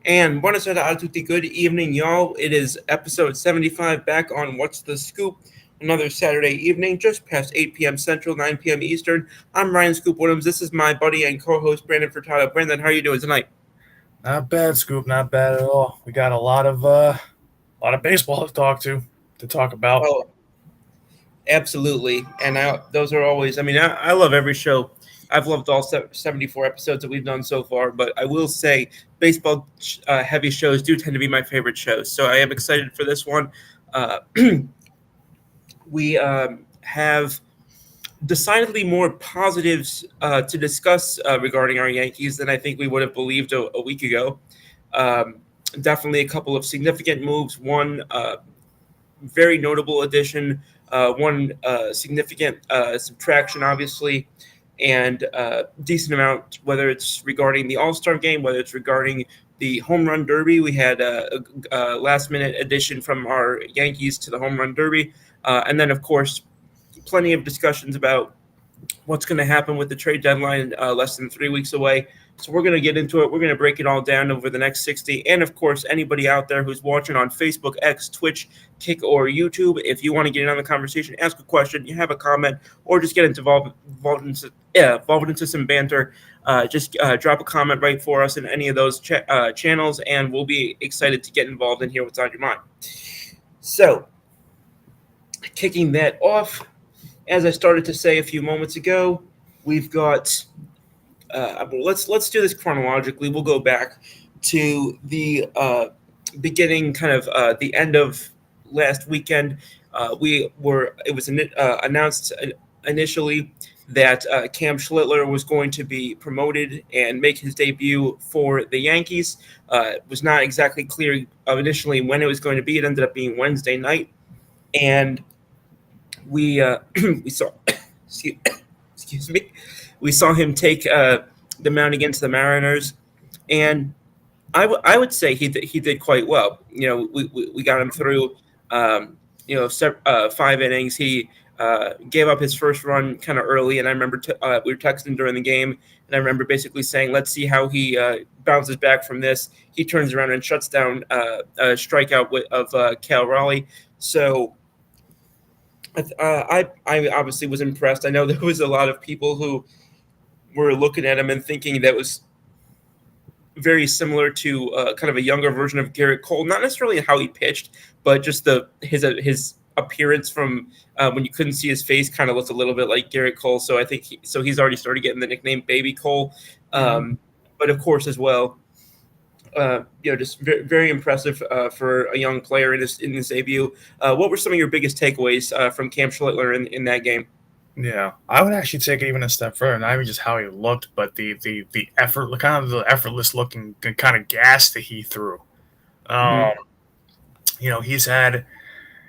And buonasera a tutti. Good evening, y'all. It is episode 75 back on What's the Scoop? Another Saturday evening, just past 8 p.m. Central, 9 p.m. Eastern. I'm Ryan Scoop Woodhams. This is my buddy and co-host, Brandon Furtado. Brandon, how are you doing tonight? Not bad, Scoop. Not bad at all. We got a lot of baseball to talk about. Oh, absolutely. And those are always, I love every show. I've loved all 74 episodes that we've done so far, but I will say baseball heavy shows do tend to be my favorite shows. So I am excited for this one. Uh, we have decidedly more positives to discuss regarding our Yankees than I think we would have believed a week ago. Um, Definitely a couple of significant moves. One very notable addition, one significant subtraction, obviously, and decent amount, whether it's regarding the All Star game, whether it's regarding the home run derby. We had a last minute addition from our Yankees to the home run derby. And then, of course, plenty of discussions about what's going to happen with the trade deadline less than 3 weeks away. So we're going to get into it. We're going to break it all down over the next 60. And of course, anybody out there who's watching on Facebook, X, Twitch, Kick, or YouTube, if you want to get in on the conversation, ask a question, you have a comment, or just get involved into some banter, just drop a comment right for us in any of those channels, and we'll be excited to get involved and hear what's on your mind. So, kicking that off, as I started to say a few moments ago, we've got. Let's do this chronologically. We'll go back to the beginning, kind of the end of last weekend. It was announced initially that Cam Schlittler was going to be promoted and make his debut for the Yankees. It was not exactly clear initially when it was going to be. It ended up being Wednesday night, and we we saw excuse me, we saw him take the mound against the Mariners, and I would say he did quite well. You know, we got him through 5 innings. He gave up his first run kind of early, and I remember we were texting during the game, and I remember basically saying, "Let's see how he bounces back from this." He turns around and shuts down a strikeout of Cal Raleigh. So. I obviously was impressed. I know there was a lot of people who were looking at him and thinking that was very similar to kind of a younger version of Garrett Cole. Not necessarily how he pitched, but just his appearance from when you couldn't see his face kind of looked a little bit like Garrett Cole. So I think he's already started getting the nickname Baby Cole. But of course, as well, just very, very impressive for a young player in his debut. What were some of your biggest takeaways from Cam Schlittler in that game? Yeah, I would actually take it even a step further. Not even just how he looked, but the effort, kind of the effortless looking kind of gas that he threw. Um, Mm-hmm. He's had,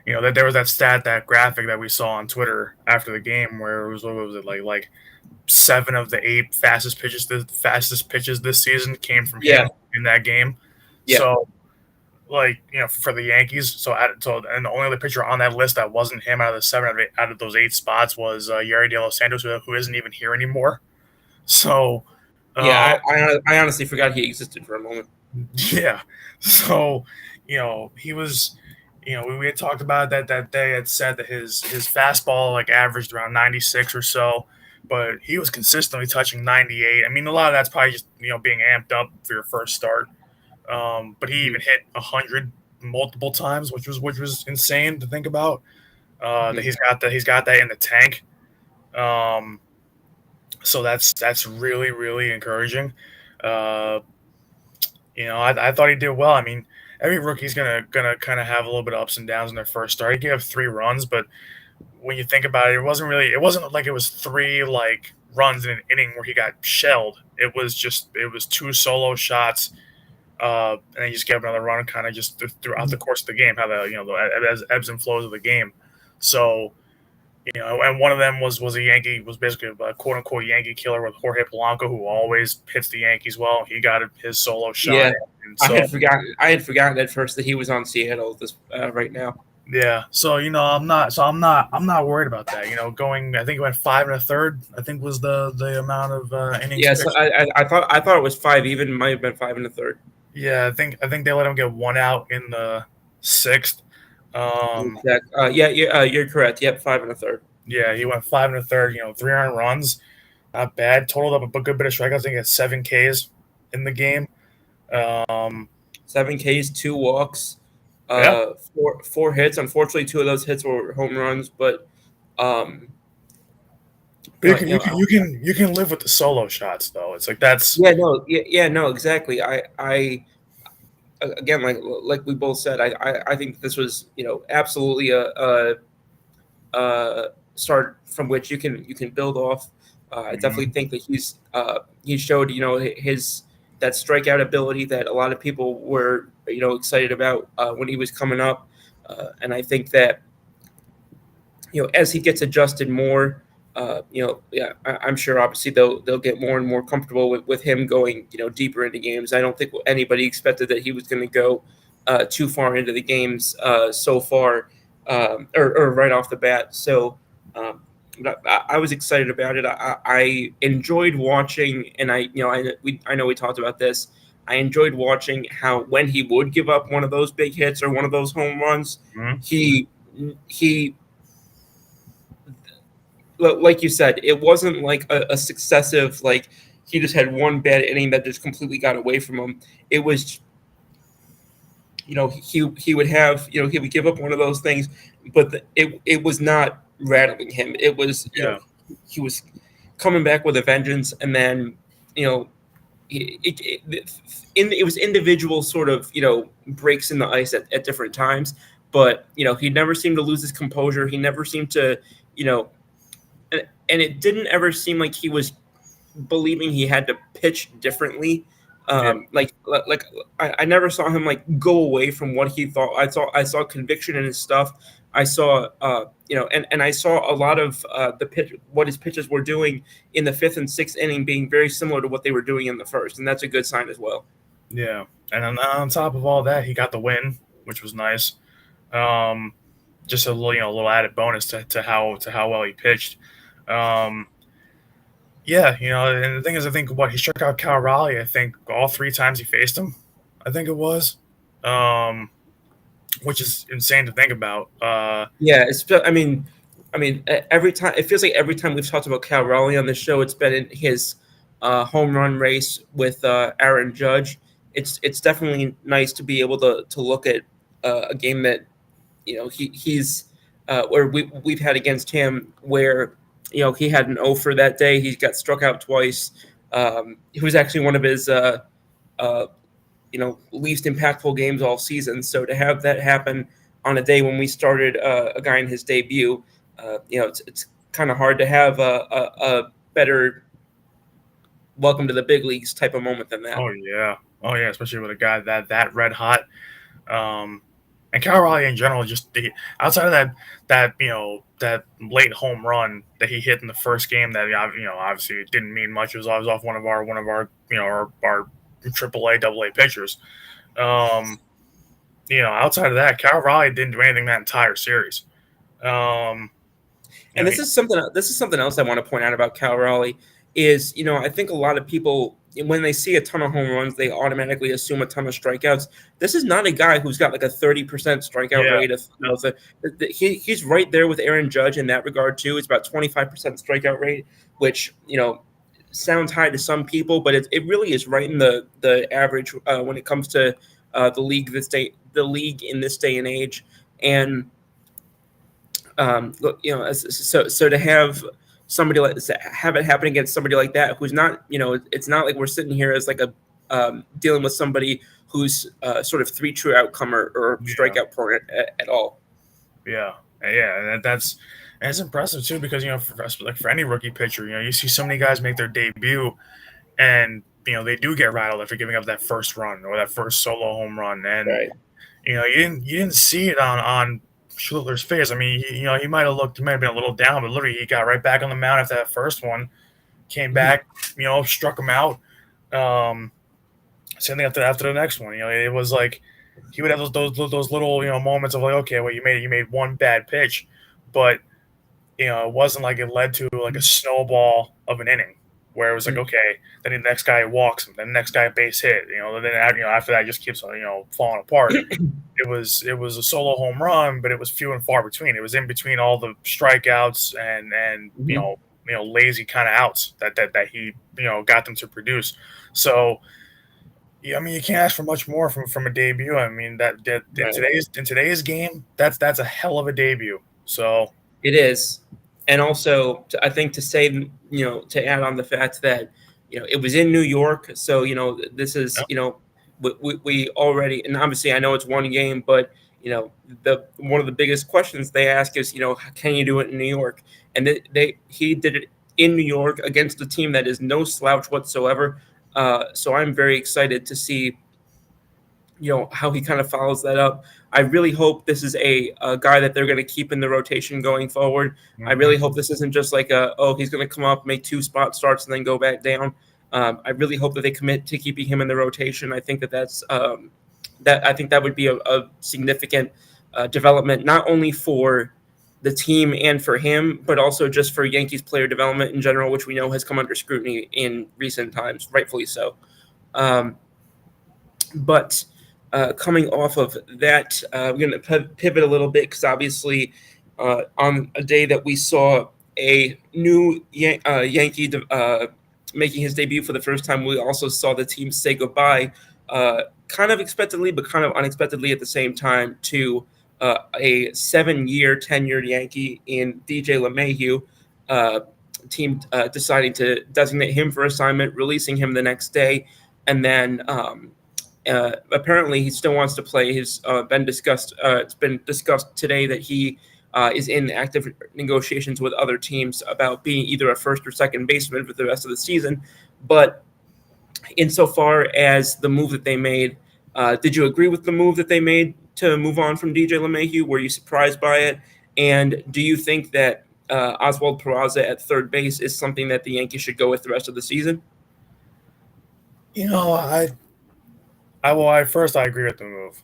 that there was that stat, that graphic that we saw on Twitter after the game where it was, what was it, like 7 of the 8 fastest pitches this season came from Yeah, him in that game. yeah. So, for the Yankees, and the only other pitcher on that list that wasn't him out of the 7 out of those 8 spots was Yari De Los Santos, who isn't even here anymore. So, uh, Yeah, I honestly forgot he existed for a moment. yeah. So, he was. We had talked about that day. Had said that his fastball like averaged around 96 or so, but he was consistently touching 98. I mean, a lot of that's probably just being amped up for your first start. But he Mm-hmm. even hit 100 multiple times, which was insane to think about. That Mm-hmm. he's got that in the tank. Um, so that's really really encouraging. Uh, I thought he did well. I mean, every rookie's gonna kind of have a little bit of ups and downs in their first start. He gave up 3 runs, but when you think about it, it wasn't like it was 3 like runs in an inning where he got shelled. It was 2 solo shots, and then he just gave up another run, kind of just throughout the course of the game, how the ebbs and flows of the game. So and one of them was a Yankee, was basically a quote unquote Yankee killer with Jorge Polanco, who always hits the Yankees well. He got his solo shot, Yeah, and so I had forgotten at first that he was on Seattle this right now. yeah, so I'm not worried about that. I think it went 5 1/3. I think was the amount of innings Yes, pitched. I thought it was 5 even. Might have been 5 1/3. Yeah, I think they let him get one out in the sixth. Um, Yeah, you're correct. Yep, 5 1/3. yeah, he went 5 1/3. 3 earned runs, not bad. Totaled up a good bit of strikeouts. I think he had 7 Ks in the game. Um, 7 Ks, 2 walks, yeah, four hits. Unfortunately, two of those hits were home runs, um, but you but can you can you can you can live with the solo shots though. It's like that's no, exactly. I again, like we both said, I think this was absolutely a start from which you can build off. I definitely mhm, think that he showed his that strikeout ability that a lot of people were excited about when he was coming up, and I think that as he gets adjusted more, yeah, I'm sure obviously they'll get more and more comfortable with him going, deeper into games. I don't think anybody expected that he was going to go too far into the games so far, or right off the bat. So, but I was excited about it. I enjoyed watching, and I know we talked about this. I enjoyed watching how when he would give up one of those big hits or one of those home runs, mhm, he like you said, it wasn't like a successive, like he just had one bad inning that just completely got away from him. It was, he would have, he would give up one of those things, but it was not rattling him. It was, yeah, he was coming back with a vengeance, and then, you know, it was individual sort of breaks in the ice at different times, but he never seemed to lose his composure. He never seemed to, you know, and it didn't ever seem like he was believing he had to pitch differently. yeah, Like I never saw him like go away from what he thought. I saw conviction in his stuff. I saw and I saw a lot of the pitch what his pitches were doing in the fifth and sixth inning being very similar to what they were doing in the first, and that's a good sign as well. yeah. And then on top of all that, he got the win, which was nice. Um, just a little, a little added bonus to how well he pitched. Um, yeah, and the thing is, I think he struck out Cal Raleigh. I think all 3 times he faced him. I think it was, um, which is insane to think about. Yeah, every time it feels like every time we've talked about Cal Raleigh on the show, it's been in his home run race with Aaron Judge. It's definitely nice to be able to look at a game that he's where we've had against him where he had an O for that day. He got struck out twice. It was actually one of his uh, least impactful games all season. So to have that happen on a day when we started a guy in his debut, it's kind of hard to have a better welcome to the big leagues type of moment than that. Oh yeah, especially with a guy that red hot. Um, and Cal Raleigh in general, just outside of that late home run that he hit in the first game, that obviously it didn't mean much. It was off one of our our AAA AA pitchers. Um, outside of that, Cal Raleigh didn't do anything that entire series. Um, you And know, this is something else I want to point out about Cal Raleigh is I think a lot of people when they see a ton of home runs they automatically assume a ton of strikeouts. This is not a guy who's got like a 30% strikeout yeah, rate. Of he's right there with Aaron Judge in that regard too. It's about 25% strikeout rate, which sounds high to some people, but it really is right in the average when it comes to the league in this day and age. And so to have somebody like this, have it happen against somebody like that who's not, it's not like we're sitting here as like a dealing with somebody who's sort of three true outcome or yeah, strikeout prone at all. yeah, yeah. And that's impressive too because like for any rookie pitcher, you see so many guys make their debut and they do get rattled after giving up that first run or that first solo home run, and Right. you didn't see it on Schluter's face. I mean, he might have been a little down, but literally he got right back on the mound after that first one, came Mhm. back, struck him out. Um, Same thing after the next one. It was like he would have those little moments of like, okay, well you made one bad pitch, but it wasn't like it led to like a snowball of an inning. where it was like, Mm. okay, then the next guy walks him, then the next guy base hit, then after that it just keeps falling apart. It was a solo home run, but it was few and far between. It was in between all the strikeouts and Mhm. lazy kind of outs that he got them to produce. So yeah, I mean, you can't ask for much more from a debut. I mean, that Right. in today's game, that's a hell of a debut. So It is, and also I think to say, to add on the fact that it was in New York, so this is, yep. we already, and obviously I know it's one game, but the one of the biggest questions they ask is, can you do it in New York? And he did it in New York against a team that is no slouch whatsoever. So I'm very excited to see how he kind of follows that up. I really hope this is a guy that they're going to keep in the rotation going forward. I really Hmm. hope this isn't just like he's going to come up, make two spot starts, and then go back down. I really hope that they commit to keeping him in the rotation. I think that I think that would be a significant development, not only for the team and for him, but also just for Yankees player development in general, which we know has come under scrutiny in recent times, rightfully so. Um, but coming off of that, I'm going to pivot a little bit because obviously, on a day that we saw a new Yankee making his debut for the first time, we also saw the team say goodbye, kind of expectedly, but kind of unexpectedly at the same time, to a 7-year tenured Yankee in DJ LeMahieu. Uh, Team deciding to designate him for assignment, releasing him the next day, and then apparently he still wants to play. It's been discussed today that he is in active negotiations with other teams about being either a first or second baseman for the rest of the season. But insofar as the move that they made, did you agree with the move that they made to move on from DJ LeMahieu? Were you surprised by it? And do you think that Oswald Peraza at third base is something that the Yankees should go with the rest of the season? You know, I agree with the move.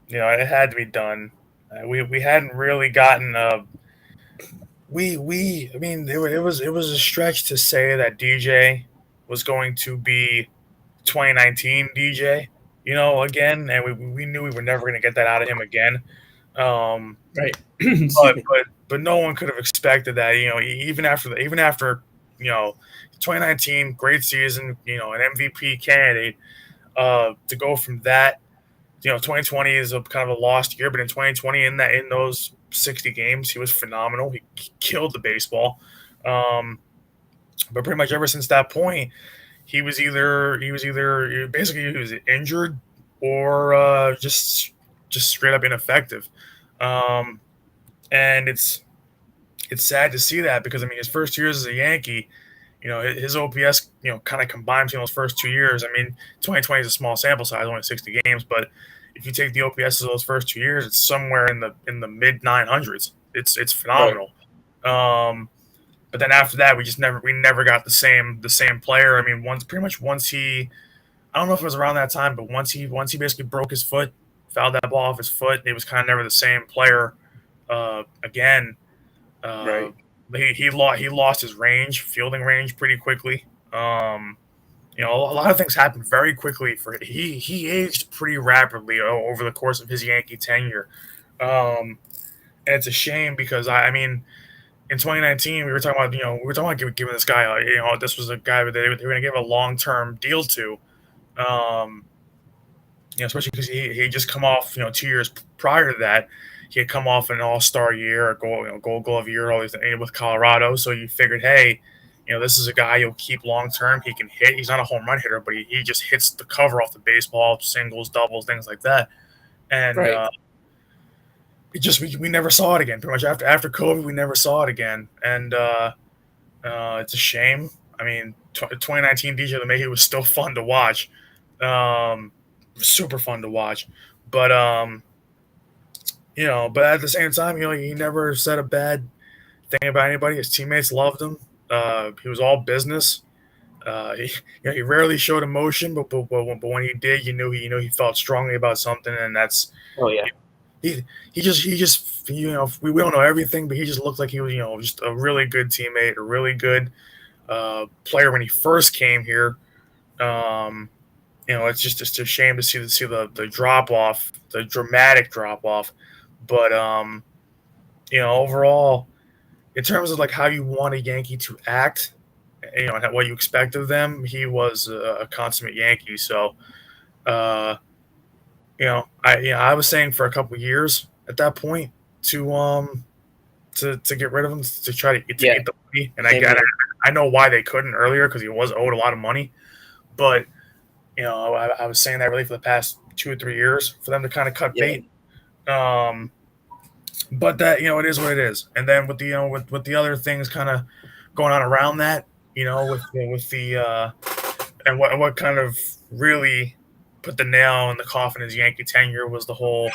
It had to be done. We hadn't really gotten we I mean it was a stretch to say that DJ was going to be 2019 DJ, again, and we knew we were never going to get that out of him again. Um, Right. Excuse but me. but but no one could have expected that. Even after 2019 great season, an MVP candidate, to go from that. 2020 is a kind of a lost year, but in 2020, in those 60 games, he was phenomenal. He killed the baseball. Um, but pretty much ever since that point, he was either basically he was injured or just straight up ineffective. Um, and it's sad to see that because I mean his first years as a Yankee, his OPS kind of combined between those first 2 years. I mean 2020 is a small sample size, only 60 games, but if you take the OPS of those first 2 years, it's somewhere in the mid 900s. It's Right. phenomenal. Um, but then after that, we never got the same player. I mean, once he, I don't know if it was around that time, but once he basically broke his foot, fouled that ball off his foot, it was kind of never the same player again. Uh, Right. he lost his fielding range pretty quickly. A lot of things happened very quickly for he aged pretty rapidly over the course of his Yankee tenure. And it's a shame because I mean in 2019 we were talking about giving this guy this was a guy that they were going to give a long term deal to. Um, Especially because he just come off 2 years prior to that. He had come off an All Star year, a Gold Glove year, all these with Colorado. So you figured, hey, this is a guy you'll keep long term. He can hit. He's not a home run hitter, but he just hits the cover off the baseball, singles, doubles, things like that. And Right. we never saw it again. Pretty much after COVID, we never saw it again, and it's a shame. I mean, 2019 DJ LeMahieu was still fun to watch, um, super fun to watch, but but at the same time, he never said a bad thing about anybody. His teammates loved him. He was all business. He rarely showed emotion, but when he did, he felt strongly about something, and that's Oh yeah. he just we don't know everything, but he just looked like he was just a really good teammate, a really good player when he first came here. It's just a shame to see the drop off, the dramatic drop off. But overall, in terms of like how you want a Yankee to act, and what you expect of them, he was a consummate Yankee. So, uh, I was saying for a couple of years at that point to get rid of him to try to Yeah, eat the money, and same here. I know why they couldn't earlier because he was owed a lot of money, but I was saying that really for the past 2 or 3 years for them to kind of cut Yeah, bait. Um, but that it is what it is. And then with the with the other things kind of going on around that, with the and what kind of really put the nail in the coffin in his Yankee tenure was the whole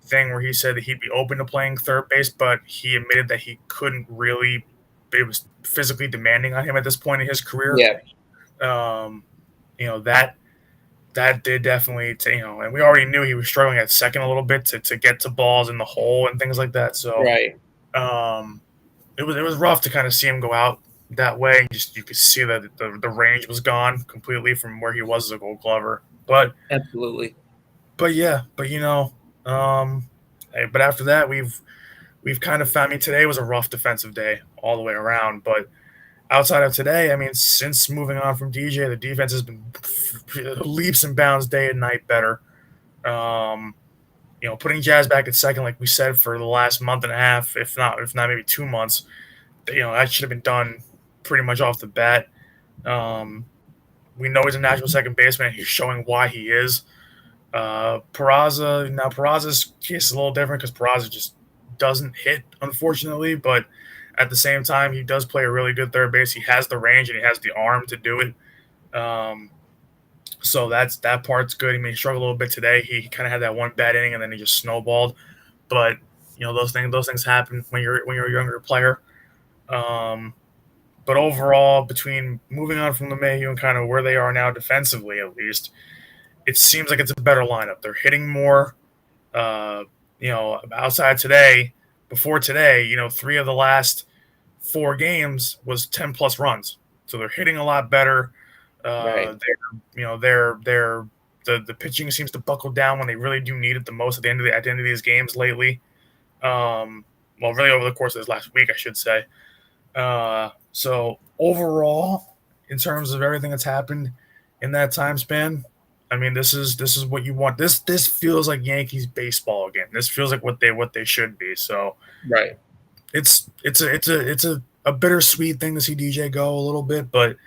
thing where he said that he'd be open to playing third base, but he admitted that he couldn't really. It was physically demanding on him at this point in his career. yeah, Um, that did definitely, and we already knew he was struggling at second a little bit to get to balls in the hole and things like that. So right. um, it was rough to kind of see him go out that way. Just you could see that the range was gone completely from where he was as a Gold Glover. Absolutely. Yeah, um, but after that we've kind of found. I mean, today was a rough defensive day all the way around, but outside of today, I mean, since moving on from DJ, the defense has been leaps and bounds day and night better. Um, putting Jazz back at second, like we said, for the last month and a half, if not maybe 2 months, that should have been done pretty much off the bat. Um, we know he's a natural second baseman. He's showing why he is. Peraza's case is a little different because Peraza just doesn't hit, unfortunately, but at the same time, he does play a really good third base. He has the range and he has the arm to do it. Um, so that part's good. I mean, he struggled a little bit today. He kind of had that one bad inning and then he just snowballed. But those things happen when you're a younger player. Um, but overall, between moving on from LeMahieu and kind of where they are now defensively, at least, it seems like it's a better lineup. They're hitting more. Uh, outside today, before today, 3 of the last 4 games was 10+ runs. So they're hitting a lot better. Right. They're the pitching seems to buckle down when they really do need it the most at the end of these games lately. Really over the course of this last week, I should say. So overall, in terms of everything that's happened in that time span, I mean, this is what you want. This feels like Yankees baseball again. This feels like what they should be. So Right. it's a bittersweet thing to see DJ go a little bit, but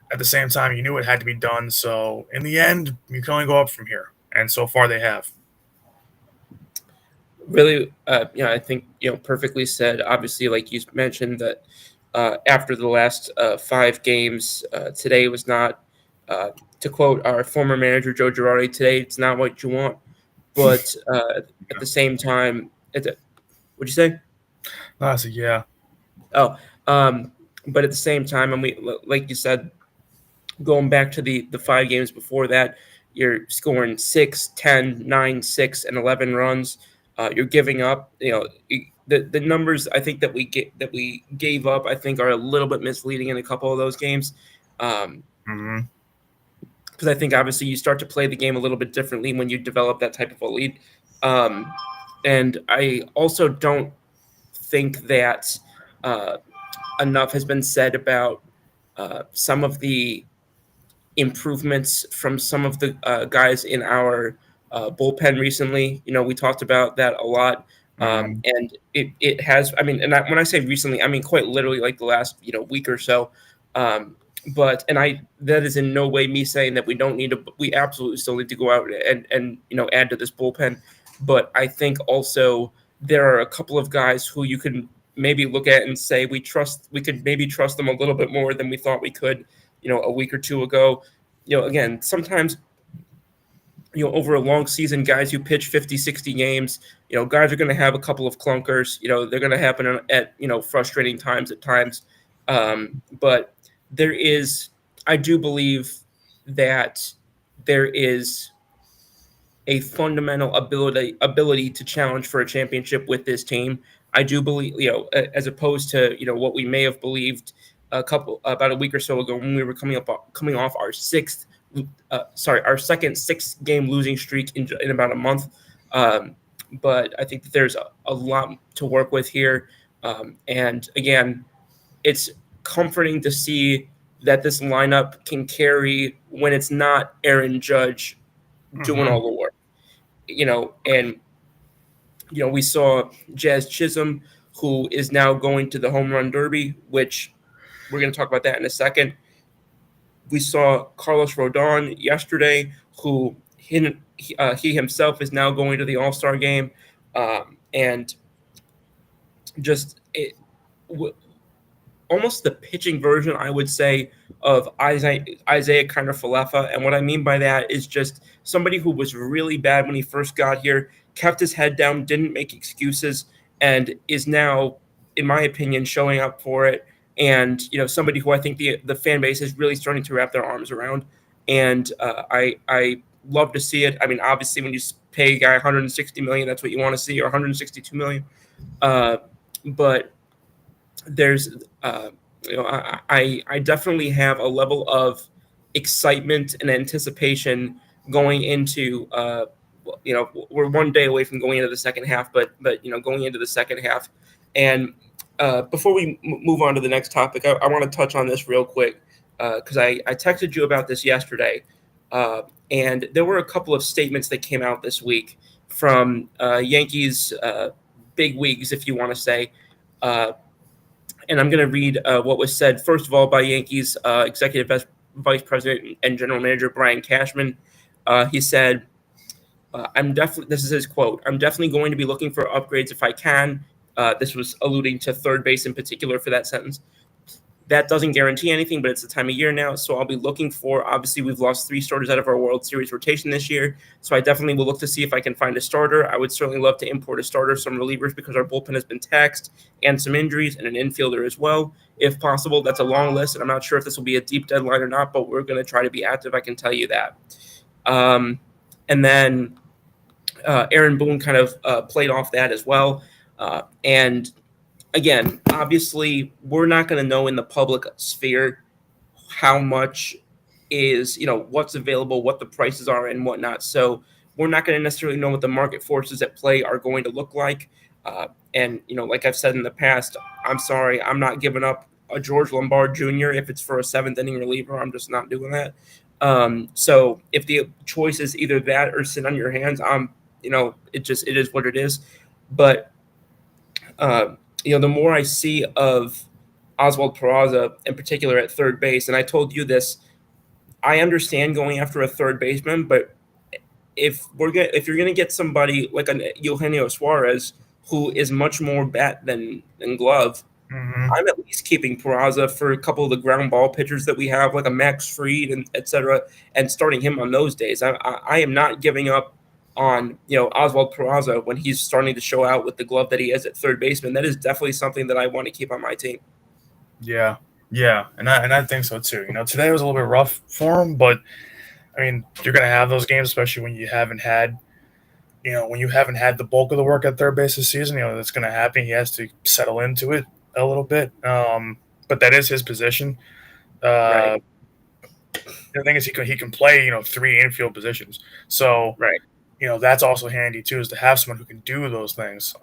at the same time, you knew it had to be done. So in the end, you can only go up from here, and so far they have. Really, I think, perfectly said. Obviously, like you mentioned, that after the last 5 games, today was not, to quote our former manager, Joe Girardi, today it's not what you want. But at the same time, what'd you say? I said, yeah. Oh, but at the same time, and like you said, going back to the 5 games before that, you're scoring 6, 10, 9, 6, and 11 runs. You're giving up. The numbers I think that we gave up, I think, are a little bit misleading in a couple of those games. Mm-hmm. Because I think obviously you start to play the game a little bit differently when you develop that type of a lead. And I also don't think that enough has been said about some of the improvements from some of the guys in our bullpen recently. We talked about that a lot. Mm-hmm. And it has, I mean, when I say recently, I mean quite literally like the last, week or so. That is in no way me saying that we absolutely still need to go out and add to this bullpen. But I think also there are a couple of guys who you can maybe look at and say we could maybe trust them a little bit more than we thought we could, a week or two ago. Again, sometimes, over a long season, guys who pitch 50, 60 games, guys are going to have a couple of clunkers. They're going to happen at, frustrating times at times. But I do believe that there is a fundamental ability to challenge for a championship with this team. I do believe, as opposed to, what we may have believed about a week or so ago when we were coming off our our second 6-game losing streak in about a month. But I think that there's a lot to work with here. And again, it's comforting to see that this lineup can carry when it's not Aaron Judge doing all the work. And we saw Jazz Chisholm, who is now going to the home run derby, which we're going to talk about that in a second. We saw Carlos Rodon yesterday, who he himself is now going to the All-Star game, and just almost the pitching version, I would say, of Isaiah kind of Falefa. And what I mean by that is just somebody who was really bad when he first got here, kept his head down, didn't make excuses, and is now, in my opinion, showing up for it. And, somebody who I think the fan base is really starting to wrap their arms around. And I love to see it. I mean, obviously, when you pay a guy 160 million, that's what you want to see, or 162 million. But there's I definitely have a level of excitement and anticipation going into we're one day away from going into the second half, but going into the second half. And before we move on to the next topic, I want to touch on this real quick because I texted you about this yesterday, and there were a couple of statements that came out this week from Yankees big wigs, if you want to say. And I'm going to read what was said, first of all, by Yankees Executive Vice President and General Manager Brian Cashman. He said, this is his quote, "I'm definitely going to be looking for upgrades if I can." This was alluding to third base in particular for that sentence. That doesn't guarantee anything, but it's the time of year now. So I'll be looking for, obviously, we've lost 3 starters out of our World Series rotation this year. So I definitely will look to see if I can find a starter. I would certainly love to import a starter, some relievers, because our bullpen has been taxed, and some injuries, and an infielder as well, if possible. That's a long list, and I'm not sure if this will be a deep deadline or not, but we're going to try to be active. I can tell you that. And then Aaron Boone kind of played off that as well. And again, obviously, we're not going to know in the public sphere how much is, what's available, what the prices are, and whatnot. So we're not going to necessarily know what the market forces at play are going to look like. And, like I've said in the past, I'm sorry, I'm not giving up a George Lombard Jr. if it's for a 7th-inning reliever. I'm just not doing that. So if the choice is either that or sit on your hands, it is what it is. But the more I see of Oswald Peraza in particular at third base, and I told you this, I understand going after a third baseman, but if you're gonna get somebody like a Eugenio Suarez, who is much more bat than glove, I'm at least keeping Peraza for a couple of the ground ball pitchers that we have, like a Max Fried and et cetera, and starting him on those days. I am not giving up on Oswald Peraza when he's starting to show out with the glove that he has at third baseman. That is definitely something that I want to keep on my team. Yeah, and I think so too. Today was a little bit rough for him, but I mean, you're gonna have those games, especially when you haven't had the bulk of the work at third base this season. That's gonna happen. He has to settle into it a little bit. But that is his position. Right. The thing is, he can play 3 infield positions. So Right. That's also handy too, is to have someone who can do those things.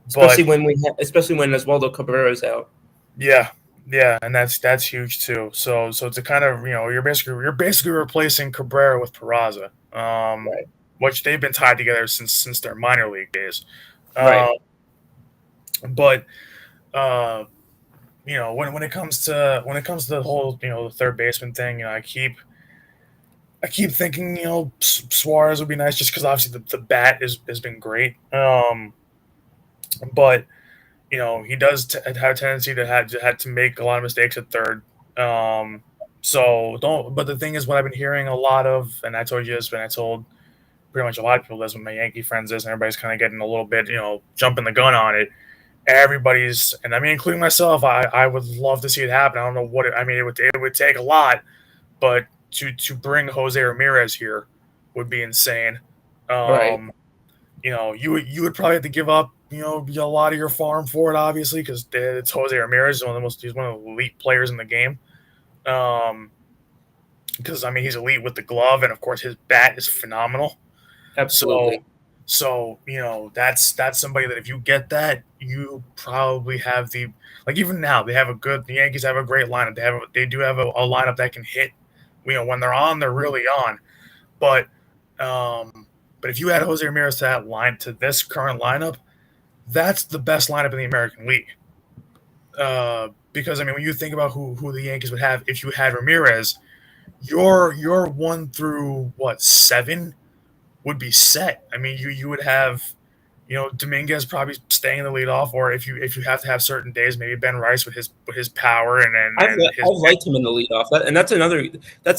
Especially when Oswaldo Cabrera is out. Yeah, and that's huge too. So to kind of you're basically replacing Cabrera with Peraza, Right. which they've been tied together since their minor league days. Right. But when it comes to the whole the third baseman thing, I keep thinking Suarez would be nice, just because obviously the bat has been great. But he does have a tendency to have to make a lot of mistakes at third. So don't. But the thing is, what I've been hearing a lot of, and I told you this, and I told pretty much a lot of people this, when my Yankee friends is, and everybody's kind of getting a little bit, jumping the gun on it. Everybody's, and I mean, including myself, I would love to see it happen. I don't know what I mean. It would take a lot, but to bring Jose Ramirez here would be insane. Right. you would probably have to give up a lot of your farm for it, obviously, because it's Jose Ramirez. He's one of the elite players in the game. Because I mean he's elite with the glove, and of course his bat is phenomenal. So Absolutely. so that's somebody that if you get that, you probably have even now the Yankees have a great lineup. They do have a lineup that can hit. When they're on, they're really on. But but if you add Jose Ramirez to this current lineup, that's the best lineup in the American League. Because I mean, when you think about who the Yankees would have if you had Ramirez, your 1 through 7 would be set. I mean, you would have Dominguez probably staying in the leadoff, or if you have to have certain days, maybe Ben Rice with his power and I've his liked him in the leadoff, and that's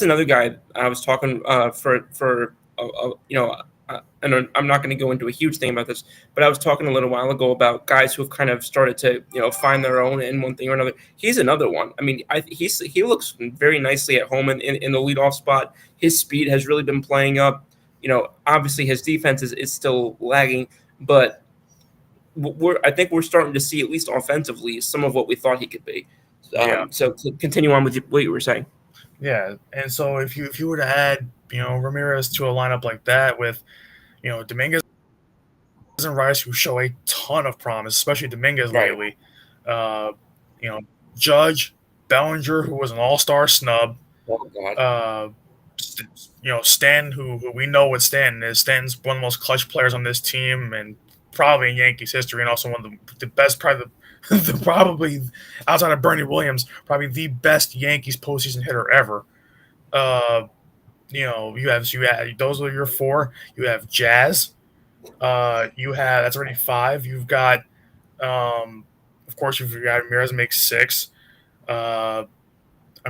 another guy I was talking for and I'm not going to go into a huge thing about this, but I was talking a little while ago about guys who have kind of started to find their own in one thing or another. He's another one. I mean, he looks very nicely at home in the leadoff spot. His speed has really been playing up. Obviously his defense is still lagging, but I think we're starting to see, at least offensively, some of what we thought he could be. Yeah. So to continue on with what you were saying. Yeah, and so if you were to add Ramirez to a lineup like that with Dominguez and Rice, who show a ton of promise, especially Dominguez Right. lately. Uh, Judge, Bellinger, who was an All-Star snub. Oh God. Stan, who we know what Stan is. Stan's one of the most clutch players on this team, and probably in Yankees history, and also one of the best, probably outside of Bernie Williams, probably the best Yankees postseason hitter ever. You have those are your 4. You have Jazz. That's already 5. You've got, of course, you've got Ramirez makes 6. I'm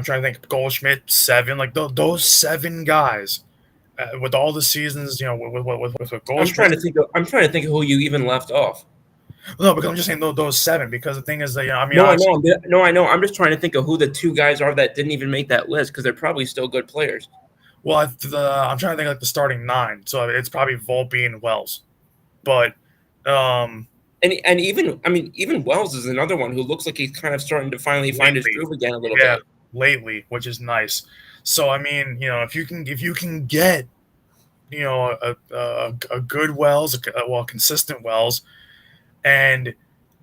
trying to think. Goldschmidt 7. Like those 7 guys, with all the seasons, with Goldschmidt. I'm trying to think of who you even left off. No, because I'm just saying those 7. Because the thing is that I know. I'm just trying to think of who the 2 guys are that didn't even make that list, because they're probably still good players. Well, I'm trying to think like the starting 9. So it's probably Volpe and Wells, but and even Wells is another one who looks like he's kind of starting to finally find his groove again a little bit lately, which is nice. So I mean, if you can get a good Wells, consistent Wells, and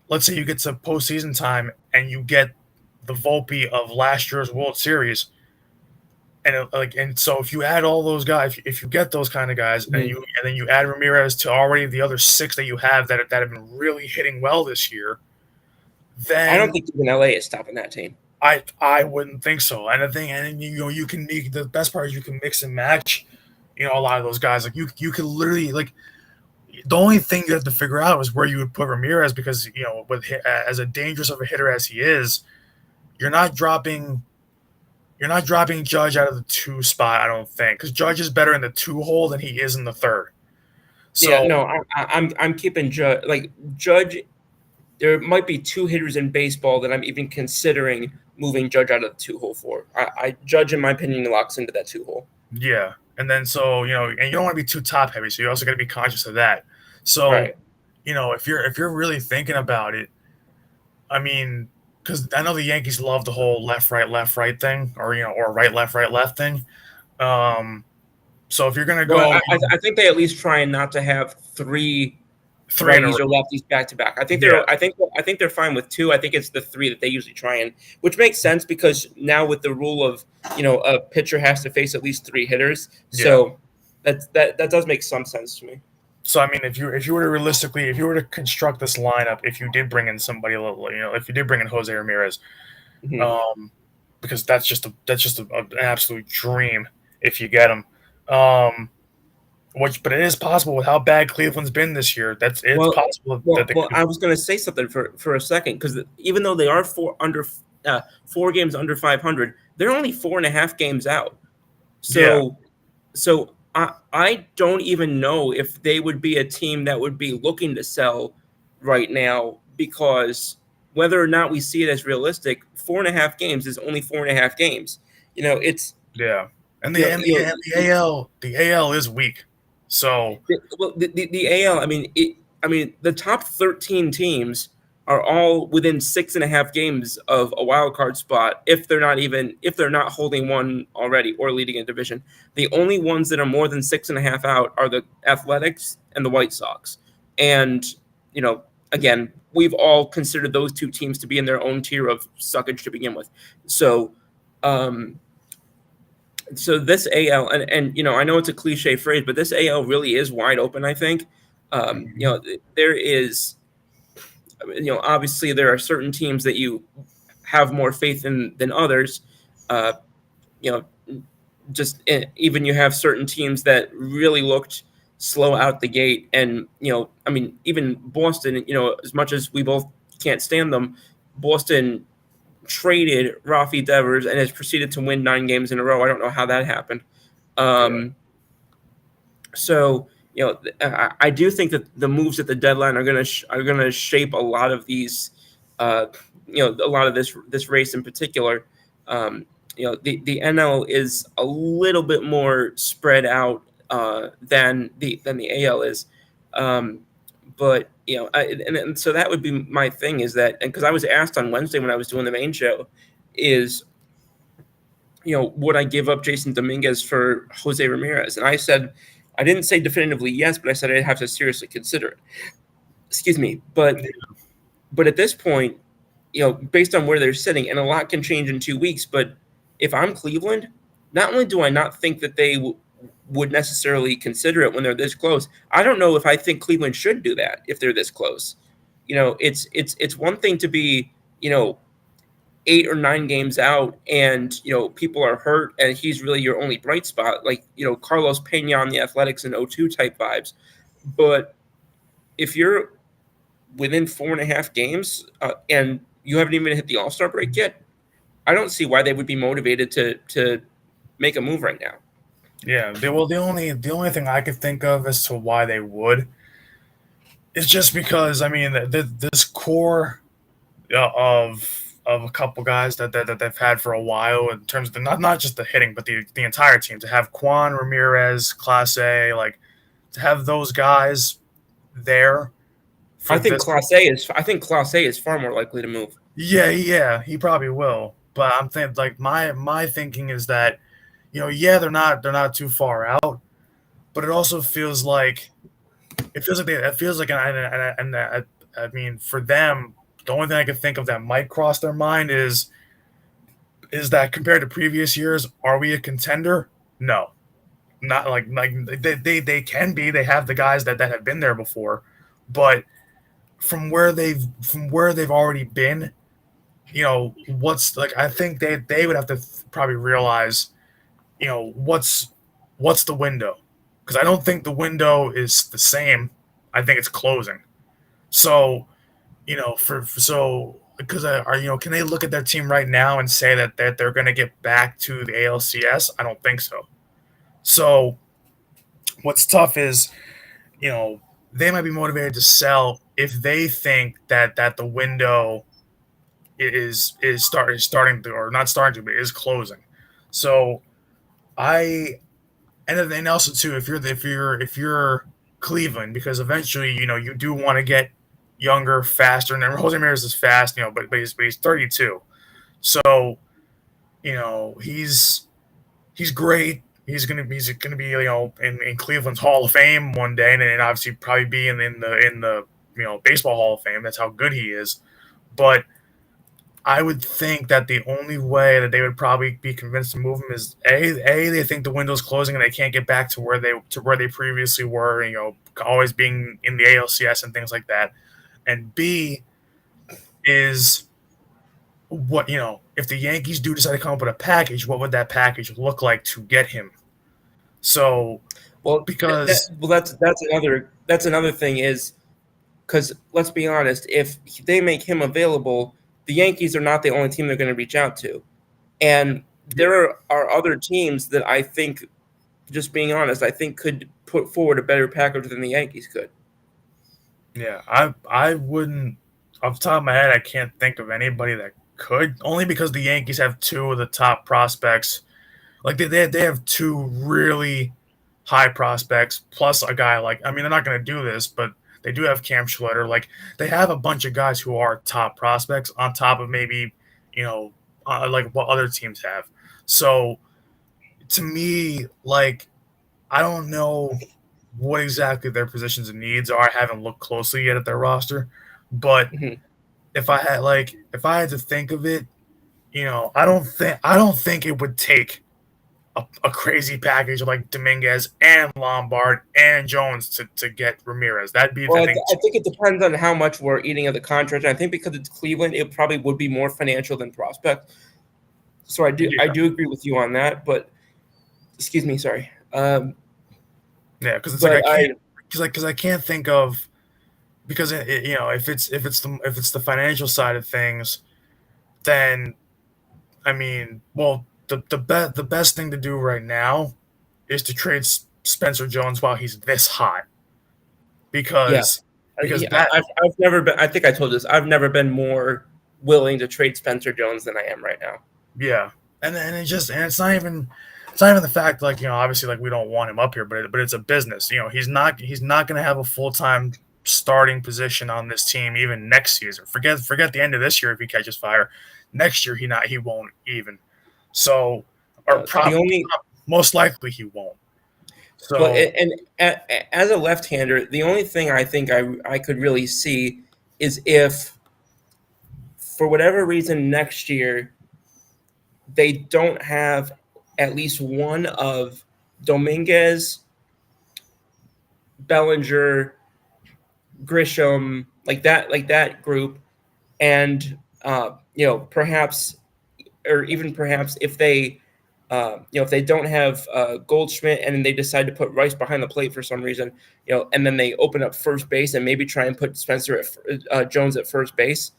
let's say you get to postseason time and you get the Volpe of last year's World Series, and so if you add all those guys, if you get those kind of guys, mm-hmm. and then you add Ramirez to already the other 6 that you have that have been really hitting well this year, then I don't think even LA is stopping that team. I wouldn't think so. And you can make the best part is you can mix and match, a lot of those guys. Like you could literally the only thing you have to figure out is where you would put Ramirez, because as a dangerous of a hitter as he is, you're not dropping Judge out of the 2 spot, I don't think, because Judge is better in the 2 hole than he is in the 3rd. So, yeah, no, I'm keeping Judge. Like Judge, there might be 2 hitters in baseball that I'm even considering moving Judge out of the 2 hole for. I Judge, in my opinion, locks into that 2 hole. Yeah, and then and you don't want to be too top heavy, so you also got to be conscious of that. So, right. If you're really thinking about it, I mean, because I know the Yankees love the whole left right thing, or right left thing. So if you're gonna go, I think they at least try not to have 3 righties or lefties back to back. I think they're fine with 2. I think it's the 3 that they usually try, which makes sense, because now with the rule of a pitcher has to face at least 3 hitters, so that does make some sense to me. So I mean, if you were to construct this lineup, if you did bring in somebody, if you did bring in Jose Ramirez, mm-hmm. Because that's just an absolute dream if you get him. But it is possible with how bad Cleveland's been this year. It's possible. I was going to say something for a second, because even though they are 4 games under 500, they're only 4.5 games out. So I don't even know if they would be a team that would be looking to sell right now, because whether or not we see it as realistic, 4.5 games is only 4.5 games. It's and the AL is weak. So Well, the AL, I mean, the top 13 teams are all within 6.5 games of a wild card spot if they're not holding one already or leading a division. The only ones that are more than 6.5 out are the Athletics and the White Sox. And, you know, again, we've all considered those two teams to be in their own tier of suckage to begin with. So, so this AL, and you know, I know it's a cliche phrase, but this AL really is wide open. I think, you know, there is, you know, obviously there are certain teams that you have more faith in than others. Uh, you know, just even you have certain teams that really looked slow out the gate, and you know, I mean, even Boston. You know, as much as we both can't stand them, Boston traded Rafi Devers and has proceeded to win 9 games in a row. I don't know how that happened. So you know, I do think that the moves at the deadline are gonna shape a lot of these, you know, a lot of this race in particular. You know, the NL is a little bit more spread out than the AL is, but you know, and so that would be my thing is that, and because I was asked on Wednesday when I was doing the main show, is, you know, would I give up Jason Dominguez for Jose Ramirez? And I said, I didn't say definitively yes, but I said I'd have to seriously consider it. Excuse me. But at this point, you know, based on where they're sitting, and a lot can change in 2 weeks, but if I'm Cleveland, not only do I not think that they would necessarily consider it when they're this close, I don't know if I think Cleveland should do that if they're this close. You know, it's one thing to be, you know, 8 or 9 games out and, you know, people are hurt and he's really your only bright spot, like, you know, Carlos Pena on the Athletics and 0-2 type vibes. But if you're within 4.5 games and you haven't even hit the All-Star break yet, I don't see why they would be motivated to make a move right now. Yeah, the only thing I could think of as to why they would is just because, I mean, this core of a couple guys that they've had for a while in terms of not just the hitting, but the entire team, to have Quan, Ramirez, Clase, like, to have those guys there. I think Clase is far more likely to move. Yeah, he probably will. But I'm thinking, like, my thinking is that, you know, yeah, they're not too far out, but it also feels like I mean, for them, the only thing I can think of that might cross their mind is that compared to previous years, are we a contender? No, not like they can be. They have the guys that have been there before, but from where they've already been, you know, what's like, I think they would have to probably realize, you know, what's the window, because I don't think the window is the same. I think it's closing. So, you know, so because are, you know, can they look at their team right now and say that they're going to get back to the ALCS? I don't think so. So what's tough is, you know, they might be motivated to sell if they think that the window is starting to, or not starting to, but is closing. So I and then also too, if you're Cleveland, because eventually, you know, you do want to get younger, faster, and then Jose Ramirez is fast, you know, but he's 32, so, you know, he's great. He's gonna be, you know, in Cleveland's Hall of Fame one day, and then obviously probably be in the you know, baseball Hall of Fame. That's how good he is. But I would think that the only way that they would probably be convinced to move him is a they think the window's closing and they can't get back to where they previously were, you know, always being in the ALCS and things like that, and B is, what, you know, if the Yankees do decide to come up with a package, what would that package look like to get him? So, Well, because that's another thing is, because let's be honest, if they make him available, the Yankees are not the only team they're going to reach out to. And there are other teams that I think, just being honest, I think could put forward a better package than the Yankees could. yeah, I wouldn't, off the top of my head, I can't think of anybody that could, only because the Yankees have two of the top prospects. Like, they have two really high prospects plus a guy like, I mean, they're not going to do this, but they do have Cam Schletter. Like, they have a bunch of guys who are top prospects on top of maybe, like what other teams have. So to me, like, I don't know what exactly their positions and needs are. I haven't looked closely yet at their roster, but Mhm. if I had to think of it, I don't think it would take a crazy package of like Dominguez and Lombard and Jones to get Ramirez. That'd be, Well, I think, I think it depends on how much we're eating of the contract. I think because it's Cleveland, it probably would be more financial than prospect. So I yeah, do agree with you on that. But excuse me, sorry. because it's like But I can't because I can't think of because if it's the financial side of things, then I mean, well, the best thing to do right now is to trade Spencer Jones while he's this hot yeah, because that I've never been. I think I told this. I've never been more willing to trade Spencer Jones than I am right now. yeah, and it's not even the fact like obviously like we don't want him up here, but it's a business. He's not going to have a full time starting position on this team even next season. Forget the end of this year if he catches fire. Next year he won't even. So or The only most likely he won't. well, So as a left-hander, the only thing I think I could really see is if, for whatever reason, next year they don't have at least one of Dominguez, Bellinger, Grisham, like that group, and perhaps, or even perhaps if they if they don't have Goldschmidt and they decide to put Rice behind the plate for some reason, and then they open up first base and maybe try and put Spencer Jones at first base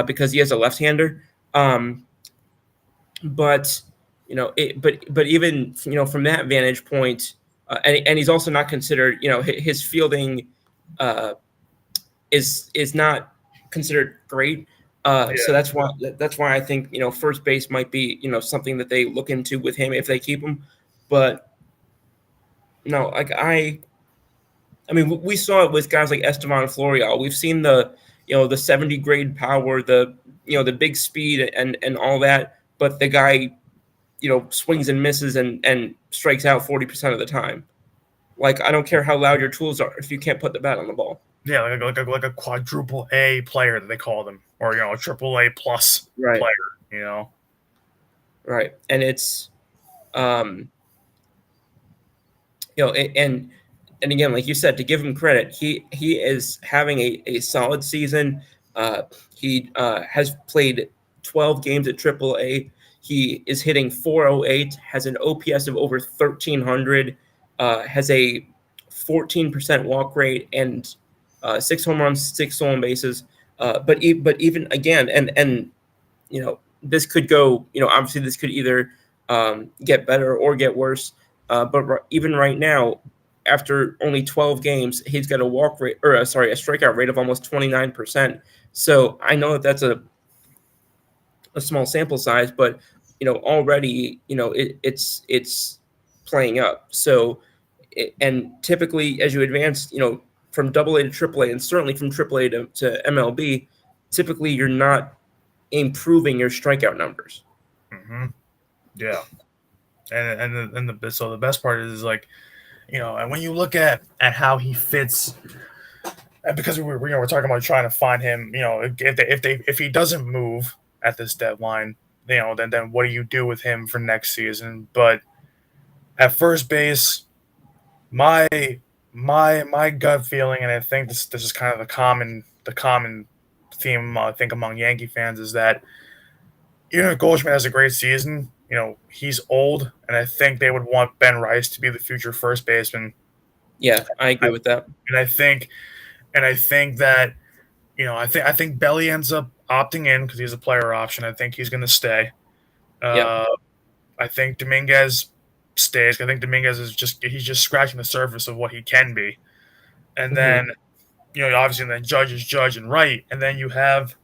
because he has a left-hander. But but even from that vantage point, and he's also not considered. His fielding uh, is not considered great. So yeah, that's why I think first base might be something that they look into with him if they keep him. But no, like I mean we saw it with guys like Estevan Florial. We've seen the 70 grade power, the big speed and all that, but the guy swings and misses and strikes out 40% of the time. Like, I don't care how loud your tools are if you can't put the bat on the ball. yeah, like a quadruple A player that they call them, or a triple A plus Right. player. Right. And it's um and again, like you said, to give him credit, he is having a solid season. He has played 12 games at AAA. He is hitting 408, has an OPS of over 1,300, has a 14% walk rate, and 6 home runs, 6 stolen bases. But even again, and this could go. Obviously, this could either get better or get worse. But even right now, after only 12 games, he's got a walk rate, or a strikeout rate of almost 29%. So I know that that's a small sample size, but already it's playing up. So and typically as you advance, from Double A to Triple A, and certainly from Triple A to MLB, typically you're not improving your strikeout numbers. Hmm. Yeah, so the best part is like and when you look at how he fits, and because we're talking about trying to find him, if he doesn't move at this deadline, then what do you do with him for next season? But at first base, my my gut feeling, and I think this is kind of the common theme I think among Yankee fans is that even if Goldschmidt has a great season, he's old, and I think they would want Ben Rice to be the future first baseman. Yeah, I agree I, with that. and I think that I think Belly ends up opting in because he's a player option. I think he's going to stay. Yep. Uh, I think Dominguez stays. I think Dominguez he's just scratching the surface of what he can be. And Hmm. then obviously then Judge is Judge and Wright, and then you have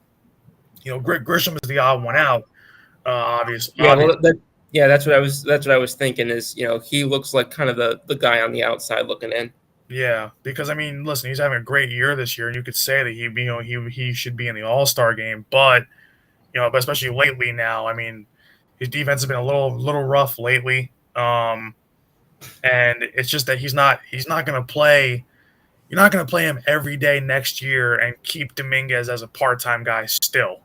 Grisham is the odd one out. Obvious, Yeah, obvious. well, Yeah, that's what I was. That's what I was thinking. Is he looks like kind of the guy on the outside looking in. Yeah, because I mean, listen, he's having a great year this year, and you could say that he should be in the All-Star game, but but especially lately now, I mean, his defense has been a little rough lately, and it's just that he's not going to play. You're not going to play him every day next year and keep Dominguez as a part-time guy still.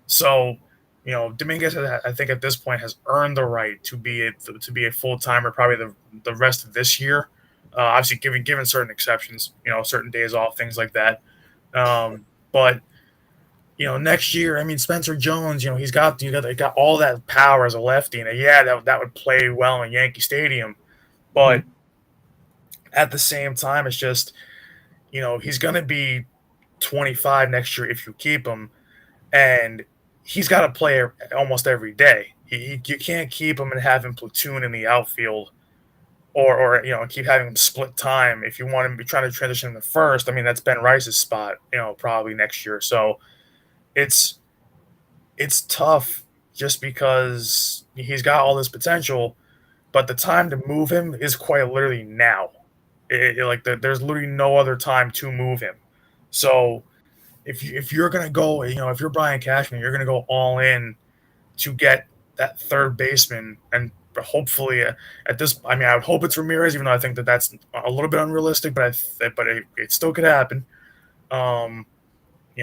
So, Dominguez, I think at this point has earned the right to be a full-timer probably the rest of this year. Obviously, given certain exceptions, certain days off, things like that. But next year, I mean, Spencer Jones, he got all that power as a lefty, and yeah, that would play well in Yankee Stadium. But Mm-hmm. at the same time, it's just he's going to be 25 next year if you keep him, and he's got to play almost every day. You can't keep him and have him platoon in the outfield, or keep having him split time if you want him to be trying to transition to first. I mean, that's Ben Rice's spot, probably next year. So it's it's tough just because he's got all this potential, but the time to move him is quite literally now. There's literally no other time to move him. So if you're gonna go, if you're Brian Cashman, you're gonna go all in to get that third baseman, and hopefully at this, I mean, I would hope it's Ramirez, even though I think that's a little bit unrealistic, but it still could happen. Um,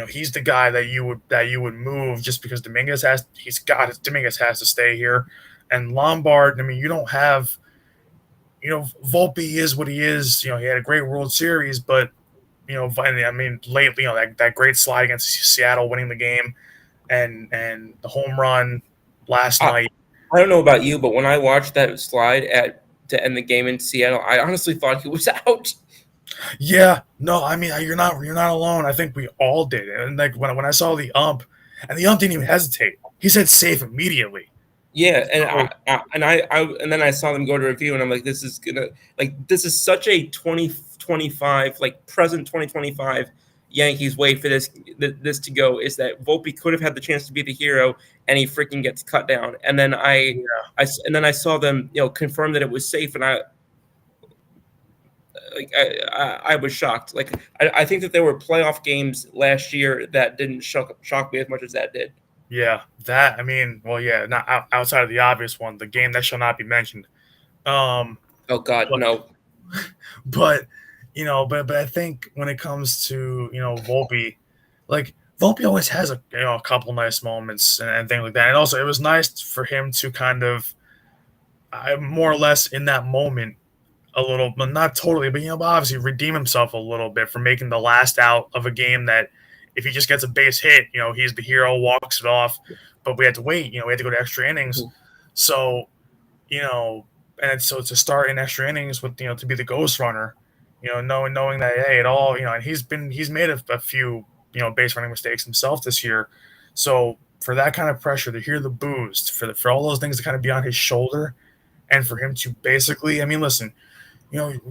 he's the guy that you would move just because Dominguez has to stay here, and Lombard. I mean, you don't have. Volpe is what he is. He had a great World Series, but I mean, lately, that great slide against Seattle, winning the game, and the home run last I, night. I don't know about you, but when I watched that slide to end the game in Seattle, I honestly thought he was out. Yeah, no, I mean, you're not alone. I think we all did, and like when I saw the ump, and the ump didn't even hesitate. He said safe immediately. Yeah, and So and then I saw them go to review, and I'm like, this is such a 2025 like present 2025 Yankees way for this to go. Is that Volpe could have had the chance to be the hero, and he freaking gets cut down, and then yeah, I saw them confirm that it was safe, and I was shocked. Like I think that there were playoff games last year that didn't shock me as much as that did. yeah, that I mean, well, yeah, not outside of the obvious one, the game that shall not be mentioned. Um, Oh God, but no. but but I think when it comes to Volpe, like Volpe always has a couple nice moments and things like that, and also it was nice for him to kind of more or less in that moment a little, but not totally, but obviously redeem himself a little bit for making the last out of a game that if he just gets a base hit, he's the hero, walks it off. But we had to wait, we had to go to extra innings. So, you know, and so to start in extra innings with, to be the ghost runner, knowing that, hey, it all, and he's made a few, base running mistakes himself this year. So for that kind of pressure, to hear the boost, for all those things to kind of be on his shoulder, and for him to basically, I mean, listen,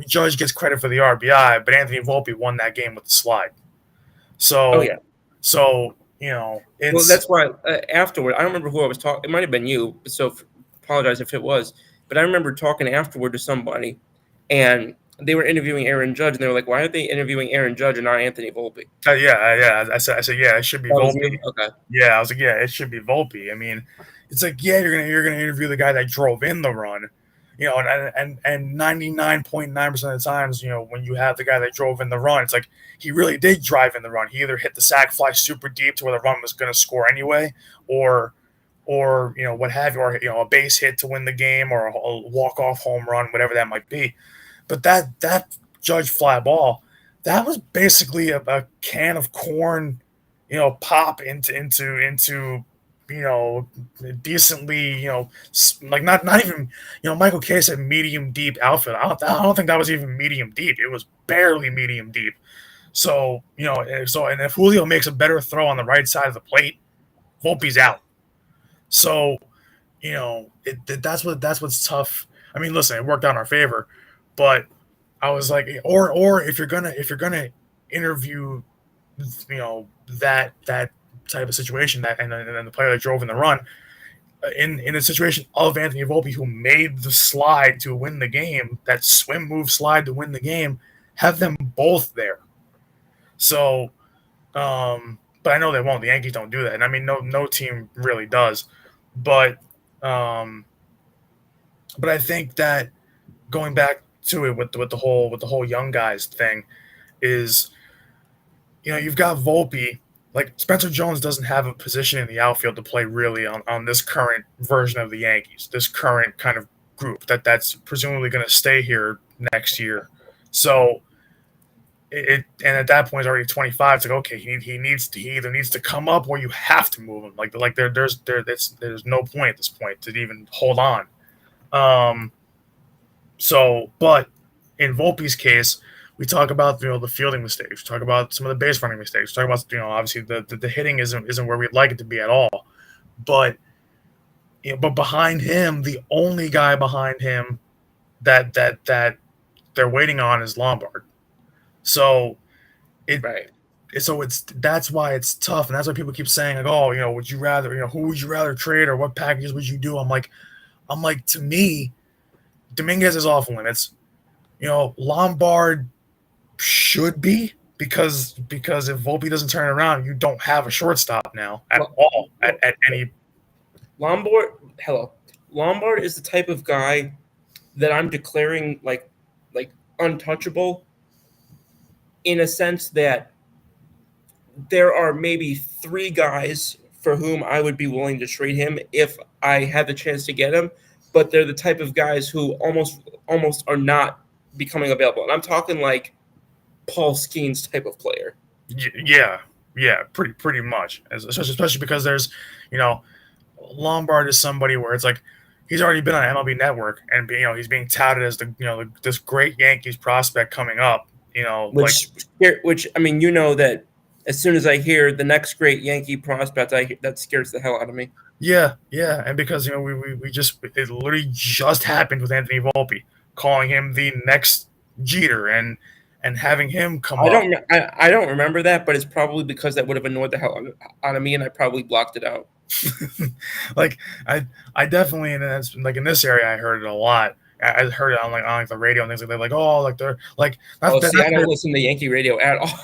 Judge gets credit for the RBI, but Anthony Volpe won that game with the slide. Oh So, yeah. so Well, it's that's why afterward, I don't remember who I was talking. It might have been you, so apologize if it was. But I remember talking afterward to somebody, and they were interviewing Aaron Judge, and they were like, "Why are they interviewing Aaron Judge and not Anthony Volpe?" yeah. I said, yeah, it should be That was Volpe. you. Okay. Yeah, I was like, yeah, it should be Volpe. I mean, it's like, yeah, you're gonna interview the guy that drove in the run, and 99.9% of the times, when you have the guy that drove in the run, it's like he really did drive in the run. He either hit the sac fly super deep to where the run was gonna score anyway, or what have you, or a base hit to win the game, or a walk off home run, whatever that might be. But that Judge fly ball, that was basically a can of corn, pop into decently, like not even, Michael K said medium deep outfield. I don't think that was even medium deep. It was barely medium deep. So and if Julio makes a better throw on the right side of the plate, Volpe's out. So that's what's tough. I mean, listen, it worked out in our favor, but I was like, or if you're gonna interview, that type of situation, that and then the player that drove in the run, in a situation of Anthony Volpe, who made the slide to win the game, that swim move slide to win the game, have them both there. So, but I know they won't. The Yankees don't do that, and I mean, no team really does. But, but I think that going back to it with the whole young guys thing is, you've got Volpe. Like, Spencer Jones doesn't have a position in the outfield to play really on this current version of the Yankees, this current kind of group that's presumably going to stay here next year. So and at that point he's already 25. It's like, okay, he either needs to come up or you have to move him. Like there's no point at this point to even hold on. But in Volpe's case, we talk about the fielding mistakes. We talk about some of the base running mistakes. We talk about obviously the hitting isn't where we'd like it to be at all. But but behind him, the only guy behind him that they're waiting on is Lombard. So that's why it's tough, and that's why people keep saying like, oh, would you rather, who would you rather trade or what packages would you do? I'm like, to me, Dominguez is off limits. Lombard should be, because if Volpe doesn't turn around, you don't have a shortstop now at all at any. Lombard is the type of guy that I'm declaring like untouchable, in a sense that there are maybe 3 guys for whom I would be willing to trade him if I had the chance to get him, but they're the type of guys who almost are not becoming available. And I'm talking like Paul Skeens type of player. Yeah, pretty much. Especially because there's, Lombard is somebody where it's like he's already been on MLB Network, and he's being touted as this great Yankees prospect coming up. Which I mean, that as soon as I hear the next great Yankee prospect, that scares the hell out of me. Yeah, and because it literally just happened with Anthony Volpe, calling him the next Jeter and having him come up. I don't remember that, but it's probably because that would have annoyed the hell out of me, and I probably blocked it out. Like I definitely, and that's like in this area I heard it a lot. I heard it on the radio and things like that. Like, oh, like they're like. I don't listen to Yankee radio at all.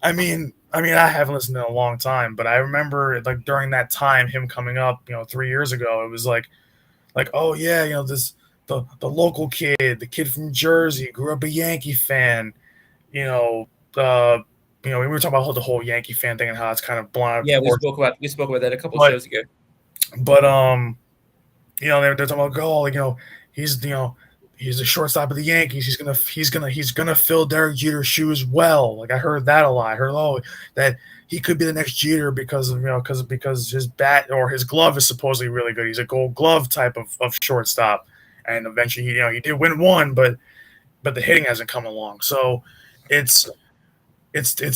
I mean, I haven't listened in a long time, but I remember like during that time, him coming up, 3 years ago, it was like, oh yeah, the local kid, the kid from Jersey, grew up a Yankee fan, we were talking about the whole Yankee fan thing and how it's kind of blown out. Yeah, we spoke about that a couple shows ago. But they're talking about he's the shortstop of the Yankees. He's gonna fill Derek Jeter's shoes well. Like, I heard that a lot. I heard that he could be the next Jeter because his bat or his glove is supposedly really good. He's a Gold Glove type of shortstop, and eventually he did win one, but the hitting hasn't come along. So it's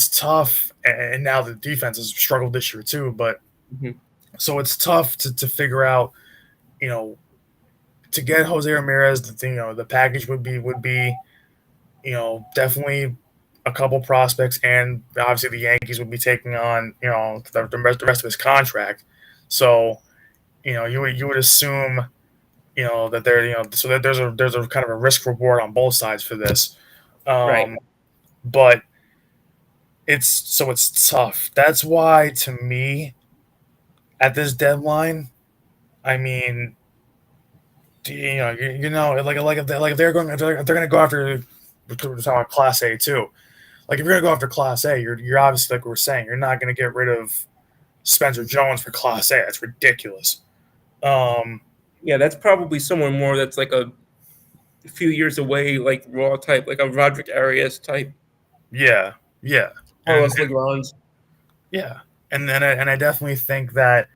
tough, and now the defense has struggled this year too. But so it's tough to figure out, to get Jose Ramirez. The package would be, definitely a couple prospects, and obviously the Yankees would be taking on, the rest of his contract. So, you would assume, that there, so that there's a kind of a risk reward on both sides for this. Right. But it's tough. That's why, to me, at this deadline, I mean, like if they're going to go after, we're talking about Class A too. Like, if you're going to go after Class A, you're obviously, like we were saying, you're not going to get rid of Spencer Jones for Class A. That's ridiculous. Yeah, that's probably someone more that's like a few years away, like raw type, like a Roderick Arias type. Yeah. Carlos Legrand. Yeah, and I definitely think that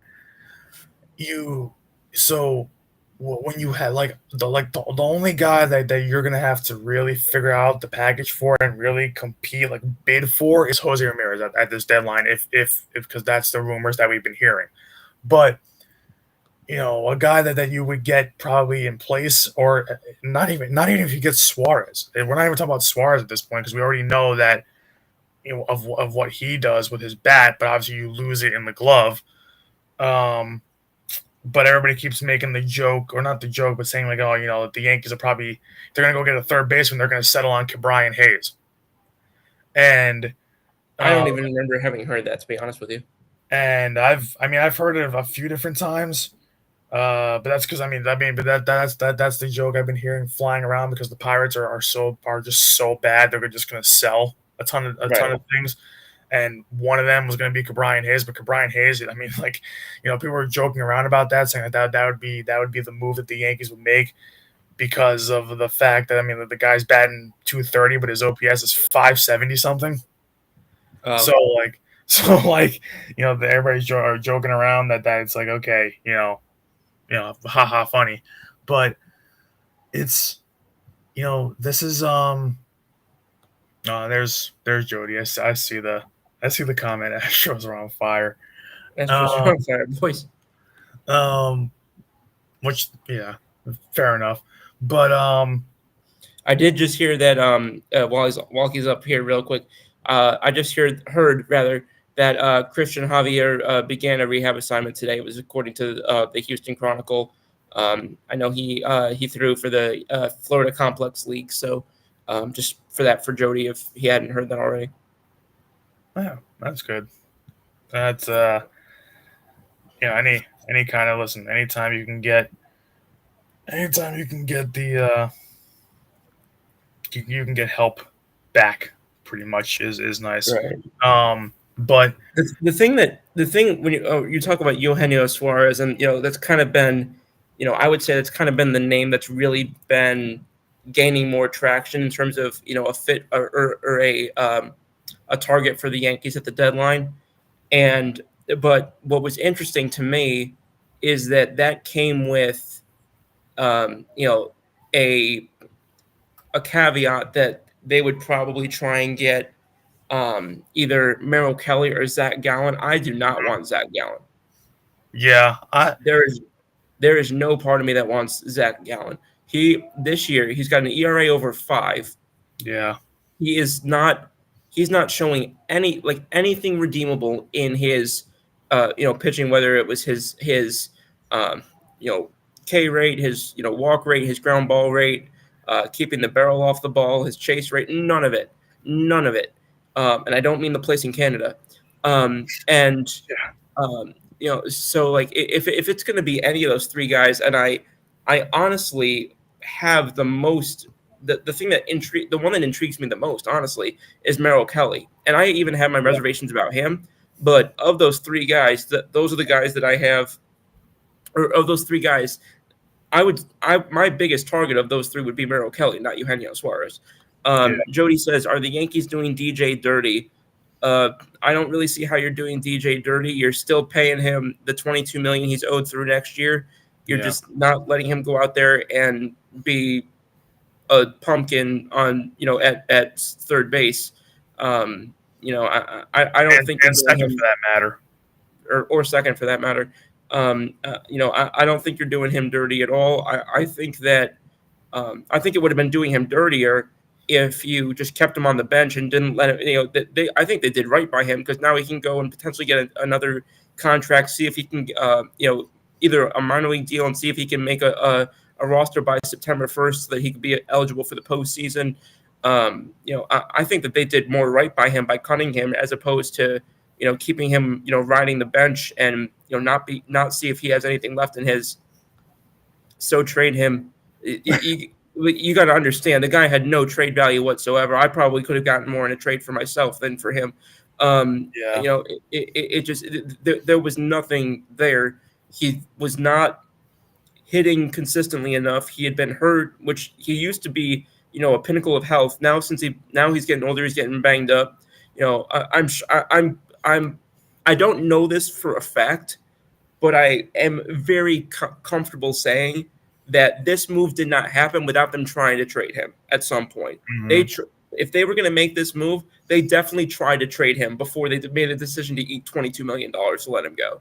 when you had the only guy that you're gonna have to really figure out the package for and really compete, like bid for, is Jose Ramirez at this deadline, if because that's the rumors that we've been hearing. But a guy that you would get probably in place, or not even if you get Suarez. We're not even talking about Suarez at this point, because we already know that of what he does with his bat, but obviously you lose it in the glove. but everybody keeps making the joke, or not the joke, but saying like, oh, the Yankees are probably they're gonna go get a third baseman. They're gonna settle on Brian Hayes, and I uh, don't even remember having heard that, to be honest with you. and I've heard it a few different times. But that's because but that's the joke I've been hearing flying around because the Pirates are just so bad they're just gonna sell a ton Right. of things, and one of them was gonna be Brian Hayes, but Brian Hayes, like people were joking around about that, saying that would be the move that the Yankees would make because of the fact that the guy's batting 230, but his OPS is 570 something. Oh. So like everybody's joking around that it's like okay haha funny, but it's this is there's Jody. I see the comment. Astros are on fire. That's just Um, wrong side, boys. um, which yeah, fair enough. But I did just hear that while he's up here real quick, I just heard rather that Christian Javier began a rehab assignment today. It was according to the Houston Chronicle. I know he threw for the Florida Complex League, so just for Jody if he hadn't heard that already. yeah, that's good. That's any kind of listen. Anytime you can get the you can get help back. Pretty much is nice. Right. But The thing when you talk about Eugenio Suarez, and that's kind of been, I would say that's kind of been the name that's really been gaining more traction in terms of a fit or a target for the Yankees at the deadline. But what was interesting to me is that came with a caveat that they would probably try and get either Merrill Kelly or Zach Gallen. I do not want Zach Gallen. yeah, There is no part of me that wants Zach Gallen. This year he's got an ERA over 5. yeah, He's not showing anything redeemable in his pitching, whether it was his um, you know K rate, his walk rate, his ground ball rate, keeping the barrel off the ball, his chase rate, none of it. And I don't mean the place in Canada. And yeah, so like if it's going to be any of those three guys, and I honestly have the most the thing that the one that intrigues me the most, honestly, is Merrill Kelly, and I even have my reservations about him. But of those three guys, those are the guys that I have, or of those three guys, my biggest target of those three would be Merrill Kelly, not Eugenio Suarez. yeah, Jody says, "Are the Yankees doing DJ dirty?" I don't really see how you're doing DJ dirty. You're still paying him the $22 million he's owed through next year. You're just not letting him go out there and be a pumpkin on at third base. I don't think you're and doing second him, for that matter. or second for that matter. I don't think you're doing him dirty at all. I think that I think it would have been doing him dirtier if you just kept him on the bench and didn't let him. I think they did right by him, because now he can go and potentially get another contract, see if he can, either a minor league deal, and see if he can make a roster by September 1st so that he could be eligible for the postseason. I think that they did more right by him by cutting him, as opposed to keeping him riding the bench and not see if he has anything left in his. So trade him. You got to understand, the guy had no trade value whatsoever. I probably could have gotten more in a trade for myself than for him. Yeah, There was nothing there. He was not hitting consistently enough. He had been hurt, which he used to be, a pinnacle of health. Now he's getting older, he's getting banged up. I don't know this for a fact, but I am very comfortable saying that this move did not happen without them trying to trade him at some point. If they were going to make this move, they definitely tried to trade him before they made a decision to eat $22 million to let him go.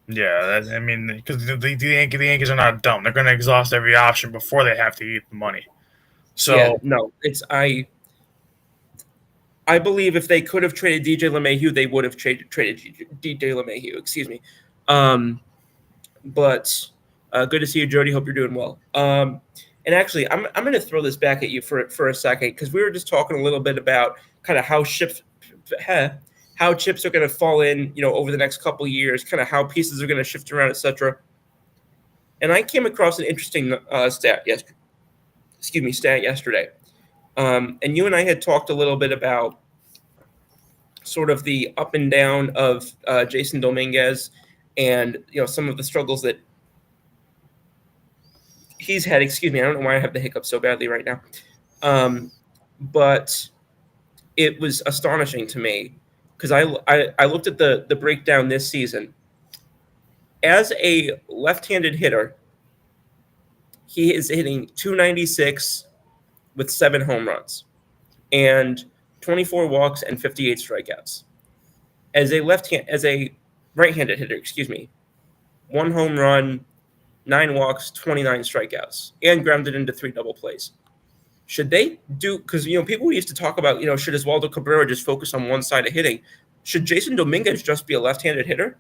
yeah. Because the Yankees are not dumb. They're going to exhaust every option before they have to eat the money. So yeah, no, I believe if they could have traded DJ LeMahieu, they would have traded DJ LeMahieu. Excuse me. But good to see you, Jody. Hope you're doing well. And actually, I'm going to throw this back at you for a second because we were just talking a little bit about kind of how chips are going to fall in, over the next couple of years, kind of how pieces are going to shift around, etc. And I came across an interesting stat yesterday. And you and I had talked a little bit about sort of the up and down of Jason Dominguez, and some of the struggles that he's had. Excuse me, I don't know why I have the hiccup so badly right now. But it was astonishing to me because I looked at the breakdown this season. As a left-handed hitter, he is hitting 296 with 7 home runs and 24 walks and 58 strikeouts. As a right-handed hitter, 1 home run, 9 walks, 29 strikeouts, and grounded into 3 double plays. Should they do, because people used to talk about, should Oswaldo Cabrera just focus on one side of hitting? Should Jason Dominguez just be a left-handed hitter?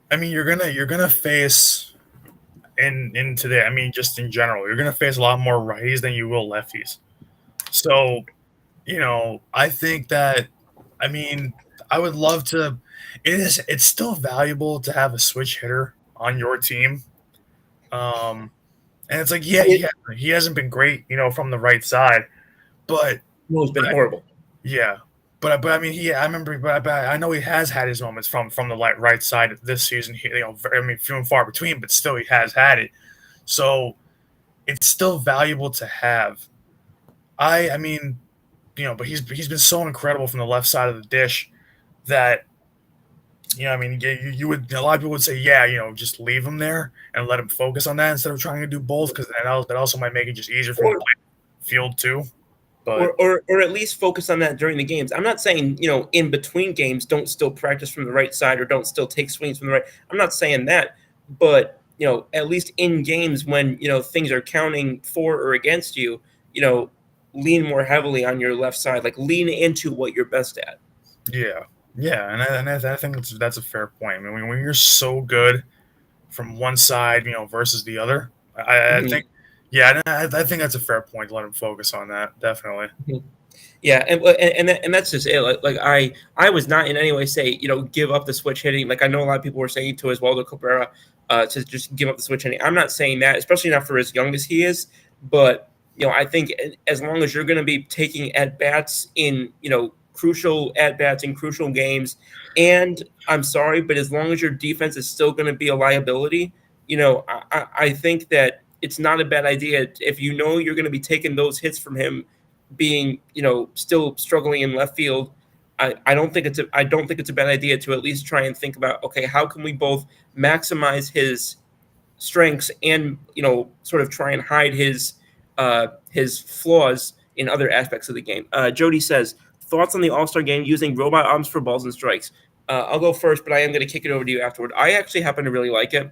I mean, you're gonna face in today. I mean, just in general, you're gonna face a lot more righties than you will lefties. So, I think that, I mean, I would love to. It's still valuable to have a switch hitter on your team. And it's like, yeah, he hasn't been great, from the right side, but It's been horrible. Yeah, but I mean, I remember, but I know he has had his moments from the right side this season. I mean, few and far between, but still he has had it. So it's still valuable to have. I mean, but he's been so incredible from the left side of the dish that I mean, you would, a lot of people would say, yeah, just leave him there and let him focus on that instead of trying to do both, because that also might make it just easier for him to play field too. But or at least focus on that during the games. I'm not saying, in between games, don't still practice from the right side or don't still take swings from the right. I'm not saying that, but, at least in games when, things are counting for or against you, lean more heavily on your left side, like lean into what you're best at. Yeah, and I think that's a fair point. I mean, when you're so good from one side, versus the other, I think, yeah, I think that's a fair point to let him focus on that. Definitely. Yeah, and that's just it. Like I was not in any way say give up the switch hitting. Like I know a lot of people were saying to Oswaldo Cabrera to just give up the switch hitting. I'm not saying that, especially not for as young as he is. But I think as long as you're going to be taking at bats in crucial at bats in crucial games, and I'm sorry, but as long as your defense is still going to be a liability, I think that it's not a bad idea if you're going to be taking those hits from him, being still struggling in left field. I don't think it's a bad idea to at least try and think about, okay, how can we both maximize his strengths and sort of try and hide his flaws in other aspects of the game. Jody says, thoughts on the All-Star game using robot arms for balls and strikes. I'll go first, but I am going to kick it over to you afterward. I actually happen to really like it.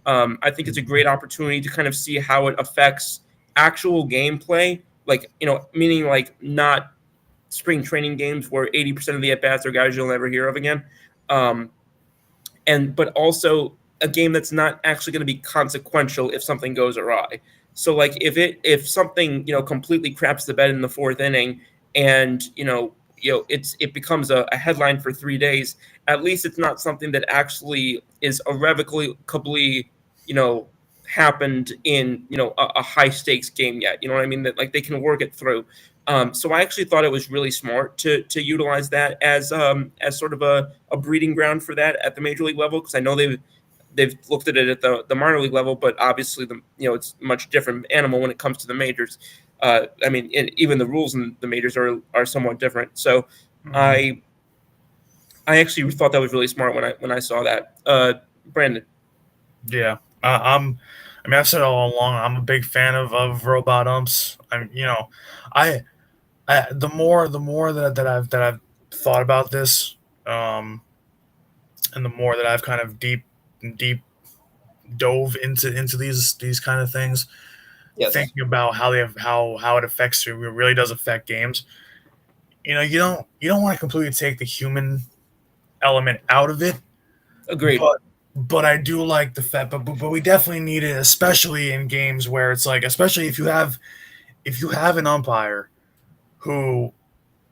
I think it's a great opportunity to kind of see how it affects actual gameplay, like, meaning like not spring training games where 80% of the at-bats are guys you'll never hear of again. But also a game that's not actually going to be consequential if something goes awry. So like if something, completely craps the bed in the 4th inning and, it becomes a headline for 3 days, at least it's not something that actually is irrevocably, happened in, a high stakes game yet. You know what I mean? That like they can work it through. So I actually thought it was really smart to utilize that as sort of a breeding ground for that at the major league level, because I know they've looked at it at the minor league level, but obviously it's a much different animal when it comes to the majors. I mean, even the rules in the majors are somewhat different. So I actually thought that was really smart when I saw that. Brandon. Yeah, I mean, I've said all along, I'm a big fan of robot umps. I the more that I've thought about this, and the more that I've kind of deep dove into these kind of things, Yes. thinking about how it affects you, it really does affect games. You don't want to completely take the human element out of it, Agreed. But I do like the fact, but we definitely need it, especially in games where it's like, especially if you have an umpire who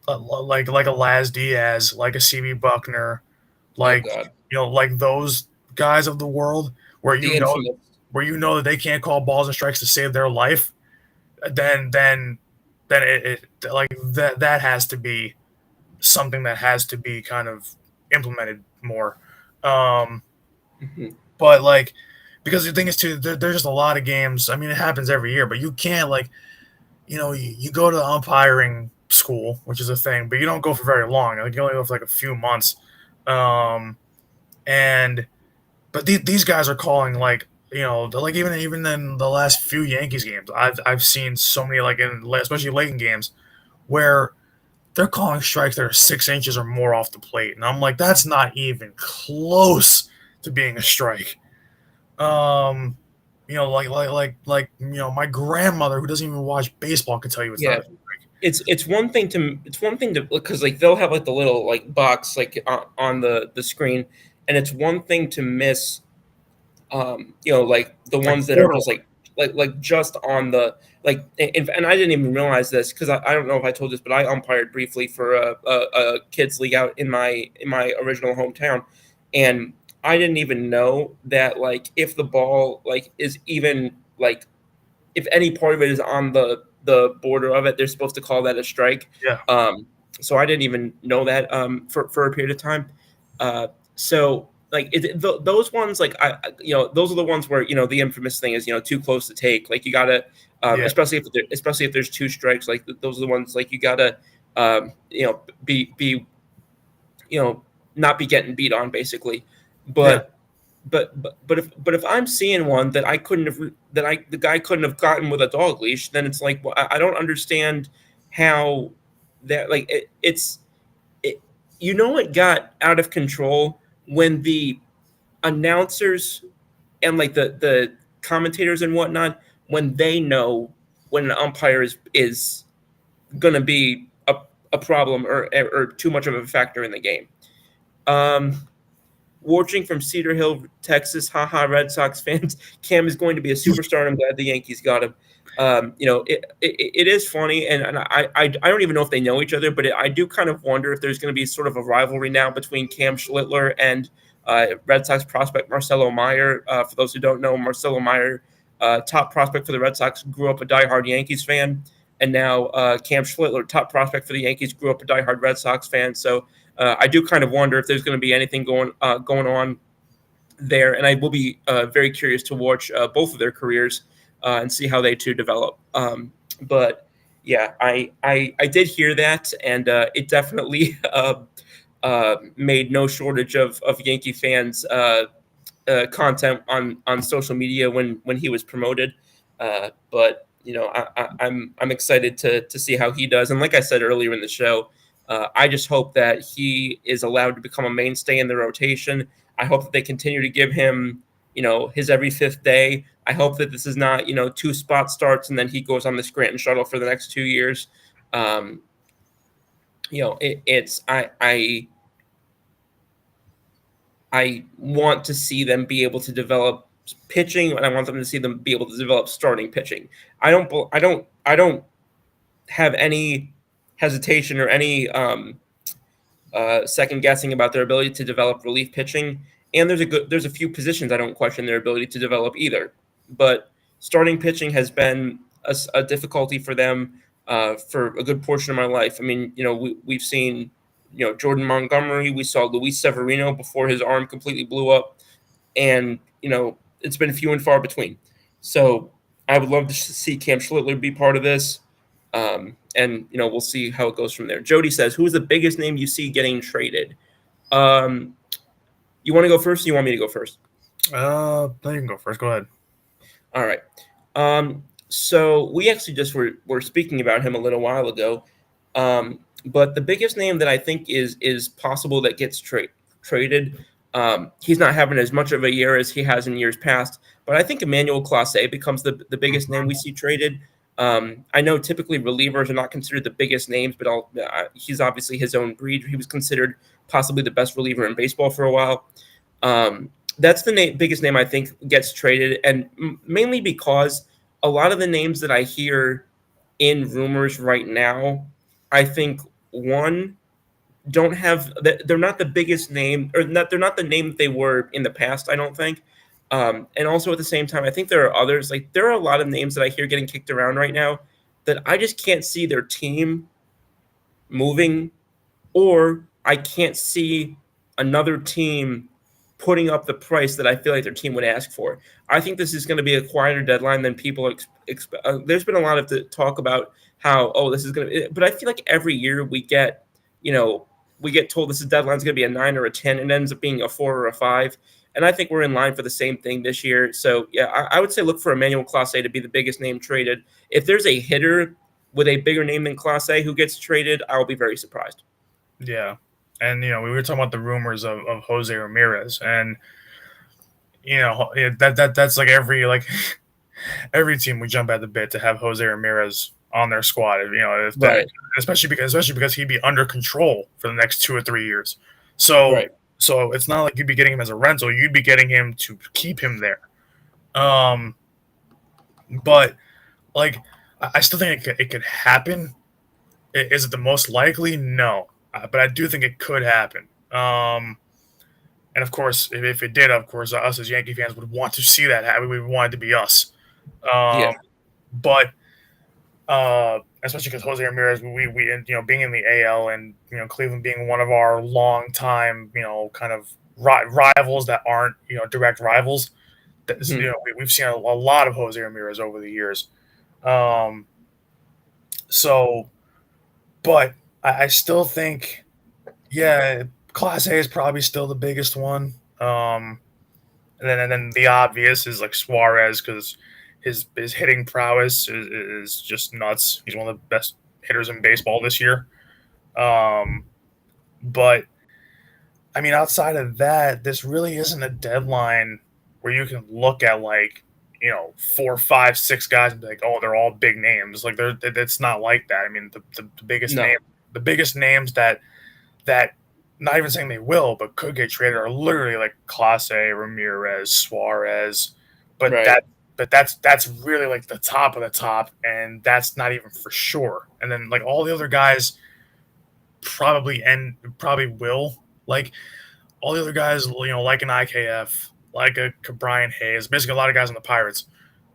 like a Laz Diaz, like a CB Buckner, Oh like God, like those guys of the world where the infamous. that they can't call balls and strikes to save their life, then it like that has to be something that has to be kind of implemented more. Um, Mhm. but like because the thing is too, there's just a lot of games. I mean, it happens every year, but you can't like you go to umpiring school, which is a thing, but you don't go for very long. Like you only go for like a few months. Um, and but these guys are calling like like even in the last few Yankees games, I've seen so many like in especially late in games where they're calling strikes that are 6 inches or more off the plate, and I'm like, that's not even close to being a strike. Um, my grandmother who doesn't even watch baseball can tell you it's not Yeah, a strike. it's one thing to because like they'll have like the little like box like on the screen, and it's one thing to miss like the Like ones that are borderline. just like just on the and I didn't even realize this because I don't know if I told this, but I umpired briefly for a kids league out in my original hometown, and I didn't even know that like if the ball like is even like if any part of it is on the border of it, they're supposed to call that a strike. Yeah, Um, so I didn't even know that for a period of time. So like those ones, like those are the ones where the infamous thing is too close to take. Like you gotta, yeah, especially if there's two strikes, like those are the ones like you gotta, be not be getting beat on basically. yeah, But but if I'm seeing one that I couldn't have that I the guy couldn't have gotten with a dog leash, then it's like, well, I don't understand how that like it, it got out of control when the announcers and like the commentators and whatnot, when they know when an umpire is gonna be a problem or too much of a factor in the game. um Watching from Cedar Hill, Texas. Haha, Red Sox fans. Cam is going to be a superstar, and I'm glad the Yankees got him. It is funny, and I don't even know if they know each other, but I do kind of wonder if there's going to be sort of a rivalry now between Cam Schlittler and Red Sox prospect Marcelo Meyer. For those who don't know, Marcelo Meyer, top prospect for the Red Sox, grew up a diehard Yankees fan, and now Cam Schlittler, top prospect for the Yankees, grew up a diehard Red Sox fan. So I do kind of wonder if there's going to be anything going on there, and I will be very curious to watch both of their careers and see how they two develop. But yeah, I did hear that, and it definitely made no shortage of Yankee fans content on social media when he was promoted. But I'm excited to see how he does. And like I said earlier in the show, I just hope that he is allowed to become a mainstay in the rotation. I hope that they continue to give him his every fifth day. I hope that this is not two spot starts and then he goes on the Scranton shuttle for the next 2 years. Um, it's I want to see them be able to develop pitching, and I want them to see them be able to develop starting pitching. I don't have any hesitation or any second guessing about their ability to develop relief pitching. And there's a few positions I don't question their ability to develop either. But starting pitching has been a difficulty for them for a good portion of my life. I mean, we've seen Jordan Montgomery, we saw Luis Severino before his arm completely blew up, and it's been few and far between. So I would love to see Cam Schlittler be part of this. And we'll see how it goes from there. Jody says, "Who is the biggest name you see getting traded?" Um, you want to go first? Or you want me to go first? you can go first. Go ahead. All right. So we actually just were speaking about him a little while ago. But the biggest name that I think is possible that gets traded. He's not having as much of a year as he has in years past, but I think Emmanuel Clase becomes the biggest name we see traded. I know typically relievers are not considered the biggest names, but he's obviously his own breed. He was considered possibly the best reliever in baseball for a while. That's the biggest name I think gets traded, and mainly because a lot of the names that I hear in rumors right now, I think one don't have they're not the biggest name, or not they're not the name that they were in the past, I don't think. And also at the same time, I think there are others, like there are a lot of names that I hear getting kicked around right now that I just can't see their team moving, or I can't see another team putting up the price that I feel like their team would ask for. I think this is going to be a quieter deadline than people expect. There's been a lot of talk about how, oh, this is going to, but I feel like every year we get, you know, we get told this deadline's going to be a 9 or a 10, and it ends up being a 4 or a 5. And I think we're in line for the same thing this year. So yeah, I would say look for Emmanuel Clase to be the biggest name traded. If there's a hitter with a bigger name than Clase who gets traded, I'll be very surprised. Yeah. And, we were talking about the rumors of Jose Ramirez. And, that's like every team we jump at the bit to have Jose Ramirez on their squad. If that, Right. especially because he'd be under control for the next 2 or 3 years. So Right. so it's not like you'd be getting him as a rental. You'd be getting him to keep him there. Um, but like I still think it could happen. Is it the most likely? No, but I do think it could happen. And of course, if it did, of course, us as Yankee fans would want to see that happen. We would want it to be us. Yeah. But especially because Jose Ramirez, we being in the AL, and Cleveland being one of our long time kind of rivals that aren't direct rivals. Mhm. We've seen a lot of Jose Ramirez over the years. Um, so, but I still think, yeah, Class A is probably still the biggest one. And then the obvious is like Suarez, because his hitting prowess is just nuts. He's one of the best hitters in baseball this year. Um, but I mean, outside of that, this really isn't a deadline where you can look at like 4, 5, 6 guys and be like, oh, they're all big names. Like it's not like that. I mean, the biggest No. name, the biggest names that not even saying they will, but could get traded are literally like Clase, Ramirez, Suarez. But Right. that's really like the top of the top, and that's not even for sure. And then like all the other guys probably will, like all the other guys, like an IKF, like a Brian Hayes, basically a lot of guys on the Pirates.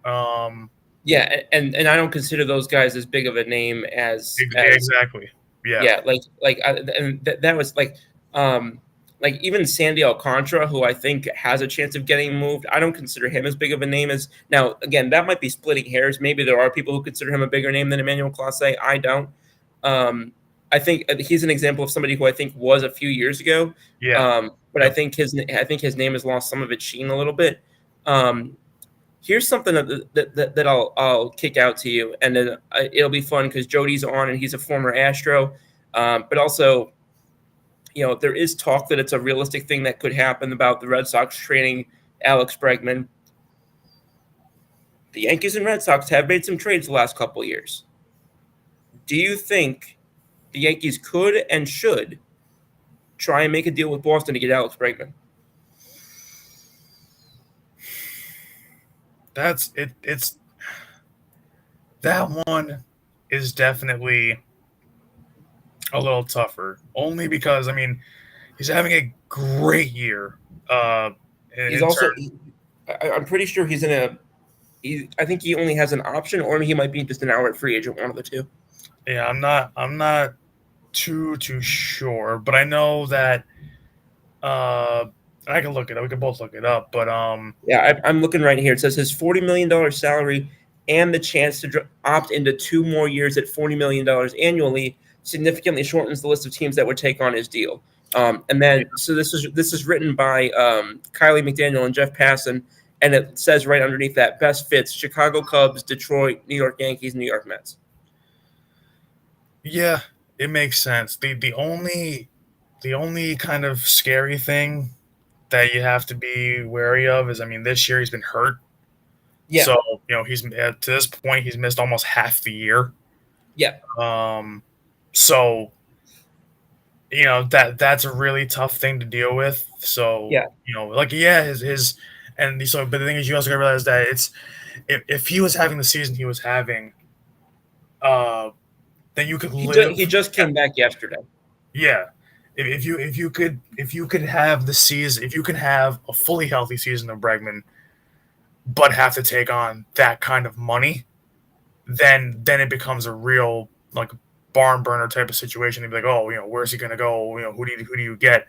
Um, Yeah, and I don't consider those guys as big of a name as exactly. Yeah. yeah, and that was like even Sandy Alcantara, who I think has a chance of getting moved. I don't consider him as big of a name as now. Again, that might be splitting hairs. Maybe there are people who consider him a bigger name than Emmanuel Clase. I don't. Um, I think he's an example of somebody who I think was a few years ago. Yeah. But Yep. I think his name has lost some of its sheen a little bit. Um, Here's something that I'll kick out to you, and then it'll be fun because Jody's on and he's a former Astro, but also, there is talk that it's a realistic thing that could happen about the Red Sox trading Alex Bregman. The Yankees and Red Sox have made some trades the last couple of years. Do you think the Yankees could and should try and make a deal with Boston to get Alex Bregman? That's it. It's that one is definitely a little tougher, only because I mean he's having a great year. He's In also, turn, I'm pretty sure he's in a. I think he only has an option, or he might be just an outright free agent, one of the two. yeah, I'm not too sure, but I know that uh, I can look it up. We can both look it up, but Yeah, I'm looking right here. It says his $40 million salary and the chance to opt into 2 more years at $40 million annually significantly shortens the list of teams that would take on his deal. And yeah, then, so this is written by Kylie McDaniel and Jeff Passan, and it says right underneath that best fits Chicago Cubs, Detroit, New York Yankees, New York Mets. yeah, it makes sense. The only kind of scary thing that you have to be wary of is, I mean, this year he's been hurt. Yeah, So, he's to this point he's missed almost half the year. yeah, Um, so that's a really tough thing to deal with. So Yeah, like his and so but the thing is you also gotta realize that it's if he was having the season he was having, uh, then you could he live. just came back yesterday. Yeah. If you could have the season if you can have a fully healthy season of Bregman, but have to take on that kind of money, then it becomes a real like barn burner type of situation. You'd be like, oh, where's he gonna go? Who do you get?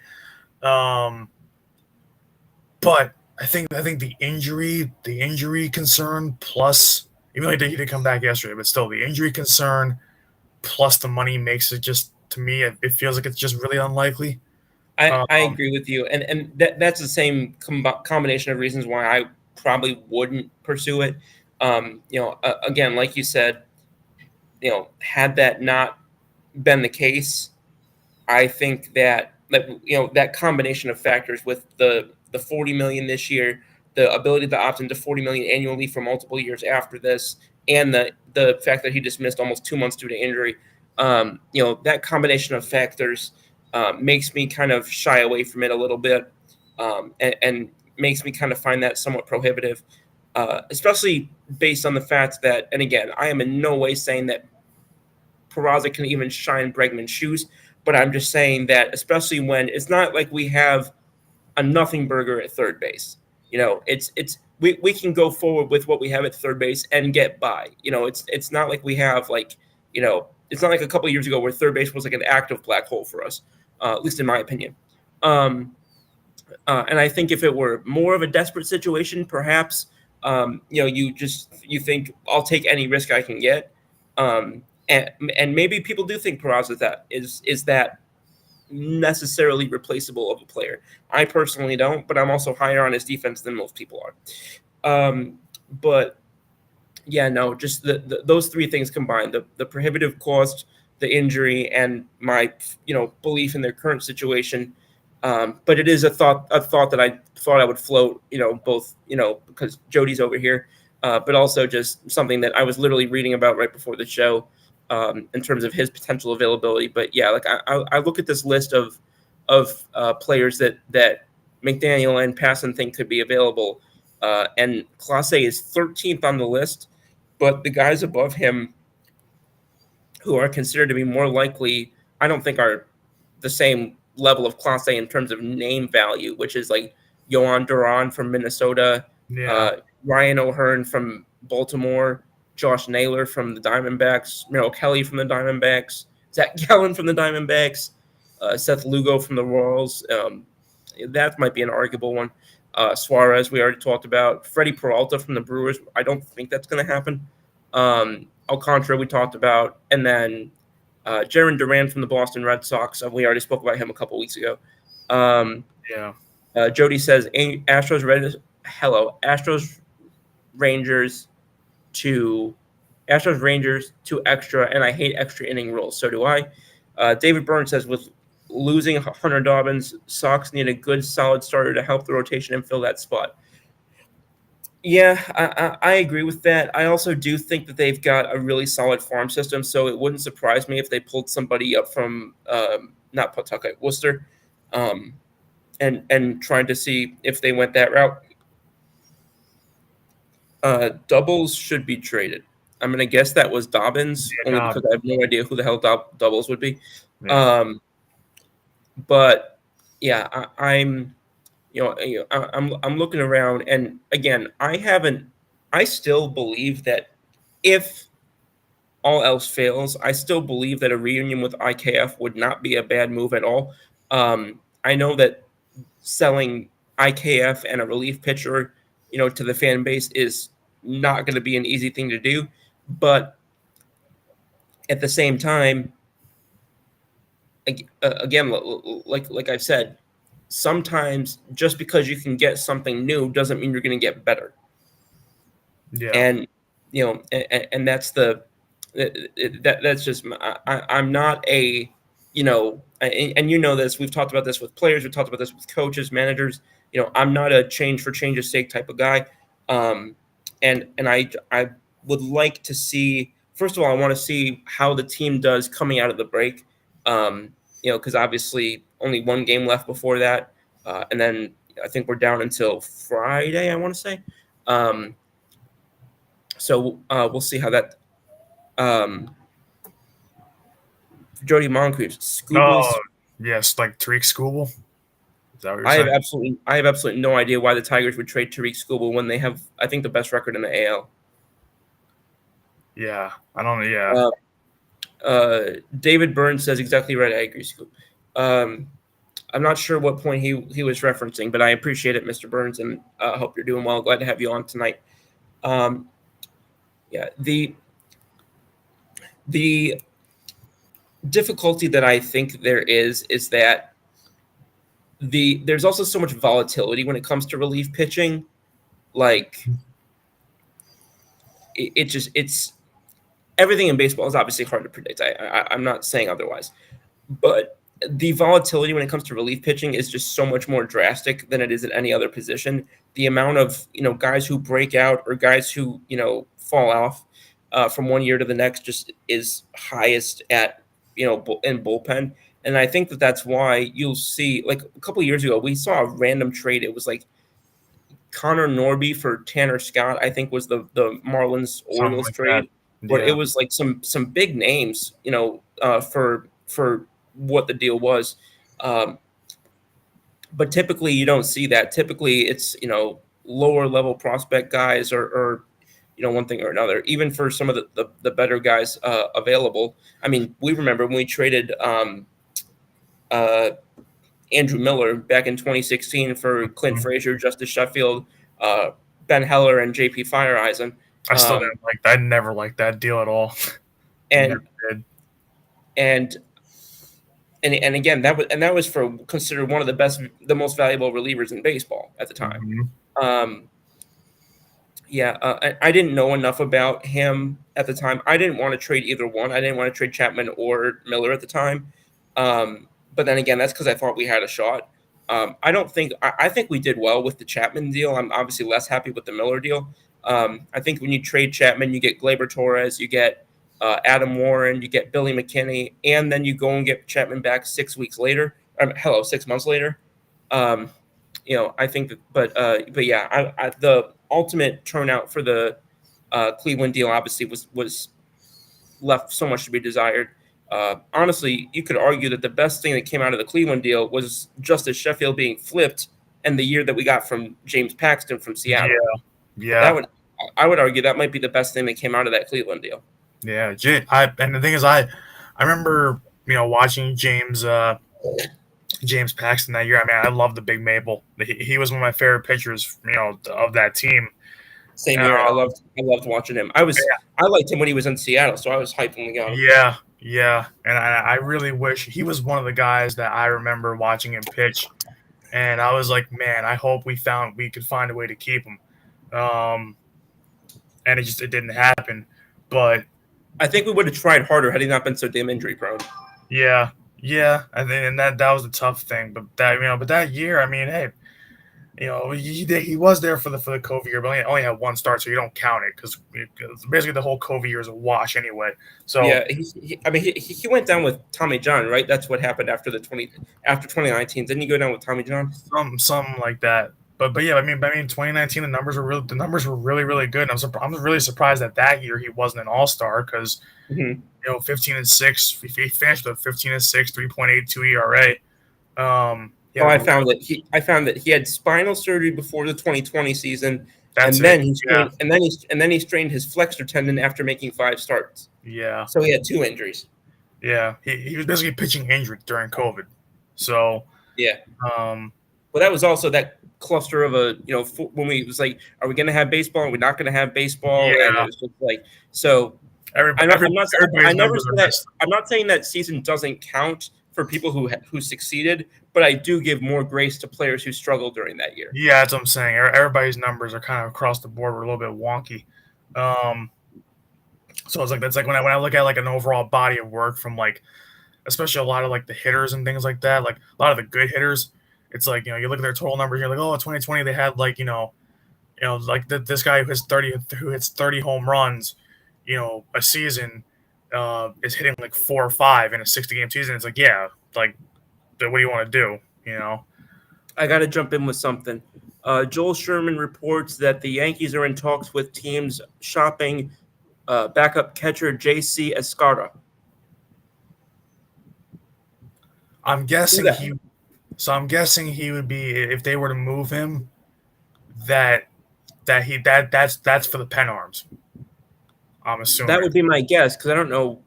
Um, but I think the injury concern plus even though he did come back yesterday, but still the injury concern plus the money makes it just to me it feels like it's just really unlikely. I Um, agree with you, and that's the same combination of reasons why I probably wouldn't pursue it. Again, like you said, had that not been the case, I think that combination of factors with the 40 million this year, the ability to opt into 40 million annually for multiple years after this, and the fact that he just missed almost 2 months due to injury, that combination of factors makes me kind of shy away from it a little bit, and makes me kind of find that somewhat prohibitive, especially based on the fact that, and again, I am in no way saying that Peraza can even shine Bregman's shoes. But I'm just saying that, especially when it's not like we have a nothing burger at third base. We can go forward with what we have at third base and get by. It's not like we have it's not like a couple of years ago where third base was like an active black hole for us, at least in my opinion. Um, and I think if it were more of a desperate situation, perhaps you think I'll take any risk I can get, and maybe people do think Peraza is that necessarily replaceable of a player. I personally don't, but I'm also higher on his defense than most people are. But yeah, no, just those three things combined: the prohibitive cost, the injury, and my belief in their current situation. But it is a thought that I thought I would float. Both because Jody's over here, but also just something that I was literally reading about right before the show, in terms of his potential availability. But yeah, like I look at this list of players that McDaniel and Passon think could be available, and Clase is 13th on the list, but the guys above him who are considered to be more likely, I don't think are the same level of Clase in terms of name value, which is like Yohan Duran from Minnesota, yeah, uh, Ryan O'Hearn from Baltimore, Josh Naylor from the Diamondbacks, Merrill Kelly from the Diamondbacks, Zach Gallen from the Diamondbacks, Seth Lugo from the Royals. That might be an arguable one. Suarez, we already talked about. Freddie Peralta from the Brewers. I don't think that's going to happen. Alcantara, we talked about. And then Jaron Duran from the Boston Red Sox. We already spoke about him a couple weeks ago. yeah, Jody says Astros Rangers to Rangers to extra, and I hate extra inning rules. So do I. David Burns says with losing Hunter Dobbins, Sox need a good solid starter to help the rotation and fill that spot. Yeah, I agree with that. I also do think that they've got a really solid farm system, so it wouldn't surprise me if they pulled somebody up from not Pawtucket, Worcester, um, and tried to see if they went that route. Doubles should be traded. I'm gonna guess that was Dobbins, yeah, only because I have no idea who the hell Doubles would be. yeah, Um, but yeah, I'm I'm looking around, and again, I still believe that if all else fails, I still believe that a reunion with IKF would not be a bad move at all. I know that selling IKF and a relief pitcher, to the fan base is not going to be an easy thing to do, but at the same time, again, like I've said, sometimes just because you can get something new doesn't mean you're going to get better. yeah, And and that's that's just I'm not a and this, we've talked about this with players, we've talked about this with coaches, managers. I'm not a change for change's sake type of guy. um and I would like to see, first of all, I want to see how the team does coming out of the break. because obviously only one game left before that, and then I think we're down until Friday, I want to say. So we'll see how that. Jody Moncrief, Oh, Scooble's. yes, like Tariq Skubal. Is that what you're saying? I have absolutely no idea why the Tigers would trade Tariq Scooble when they have, I think, the best record in the AL. Yeah, I don't know. Yeah. David Burns says exactly right. I agree, Scoop. I'm not sure what point he was referencing, but I appreciate it, Mr. Burns, and hope you're doing well. Glad to have you on tonight. Yeah, the difficulty that I think there is that there's also so much volatility when it comes to relief pitching. Like it's everything in baseball is obviously hard to predict. I'm not saying otherwise, but the volatility when it comes to relief pitching is just so much more drastic than it is at any other position. The amount of guys who break out or guys who fall off from one year to the next just is highest at in bullpen. And I think that's why you'll see, like a couple of years ago, we saw a random trade. It was like Connor Norby for Tanner Scott, I think was the Marlins Something Orioles like that. trade, but it Yeah. was like some big names, for what the deal was. But typically you don't see that. Typically it's lower level prospect guys or one thing or another. Even for some of the better guys available. I mean, we remember when we traded Andrew Miller back in 2016 for Clint Frazier, Justice Sheffield, Ben Heller, and JP Fireeisen. I still didn't like that. I never liked that deal at all. And Never did. and again, that was for considered one of the most valuable relievers in baseball at the time. Mhm. I didn't know enough about him at the time. I didn't want to trade either one. I didn't want to trade Chapman or Miller at the time. But then again, that's because I thought we had a shot. I think we did well with the Chapman deal. I'm obviously less happy with the Miller deal. I think when you trade Chapman, you get Gleyber Torres, you get Adam Warren, you get Billy McKinney, and then you go and get Chapman back 6 weeks later. 6 months later. I think that, but yeah, the ultimate turnout for the Cleveland deal obviously was left so much to be desired. Honestly, you could argue that the best thing that came out of the Cleveland deal was Justice Sheffield being flipped, and the year that we got from James Paxton from Seattle. Yeah. I would argue that might be the best thing that came out of that Cleveland deal. Yeah. And the thing is, I remember watching James Paxton that year. I mean, I love the Big Maple. He was one of my favorite pitchers, of that team. Same here. I loved watching him. I liked him when he was in Seattle, so I was hyped when we got him. Yeah. And I really wish he was one of the guys that I remember watching him pitch. And I was like, man, I hope we could find a way to keep him. And it didn't happen. But I think we would have tried harder had he not been so damn injury prone. Yeah. I think, and that was the tough thing. But that year, I mean, hey, he was there for the COVID year, but only had one start, so you don't count it because basically the whole COVID year is a wash anyway. So yeah, he went down with Tommy John, right? That's what happened after 2019. Didn't he go down with Tommy John? Something like that. But yeah, I mean, 2019 the numbers were really really good. And I'm really surprised that year he wasn't an all-star because 15-6, he finished with 15-6, 3.82 ERA. I found that he had spinal surgery before the 2020 season, and then he strained his flexor tendon after making 5 starts. Yeah. So he had 2 injuries. Yeah, he was basically pitching injured during COVID. So yeah. Well, that was also that cluster of when we was like, are we going to have baseball? Are we not going to have baseball? Yeah. And it was just like so. I'm not saying that season doesn't count for people who succeeded, but I do give more grace to players who struggled during that year. Yeah, that's what I'm saying. Everybody's numbers are kind of across the board. We're a little bit wonky. So it's like that's like when I look at like an overall body of work from like, especially a lot of like the hitters and things like that, like a lot of the good hitters. It's like you look at their total numbers. You're like, oh, 2020 they had like like this guy who hits 30 home runs, a season. is hitting like 4 or 5 in a 60 game season. It's like, yeah, like what do you want to do? You know, I got to jump in with something. Joel Sherman reports that the Yankees are in talks with teams shopping backup catcher J.C. Escarra. I'm Who guessing that? he. So I'm guessing he would be if they were to move him. That that's for the pen arms. I'm That assuming would be my guess because I don't know.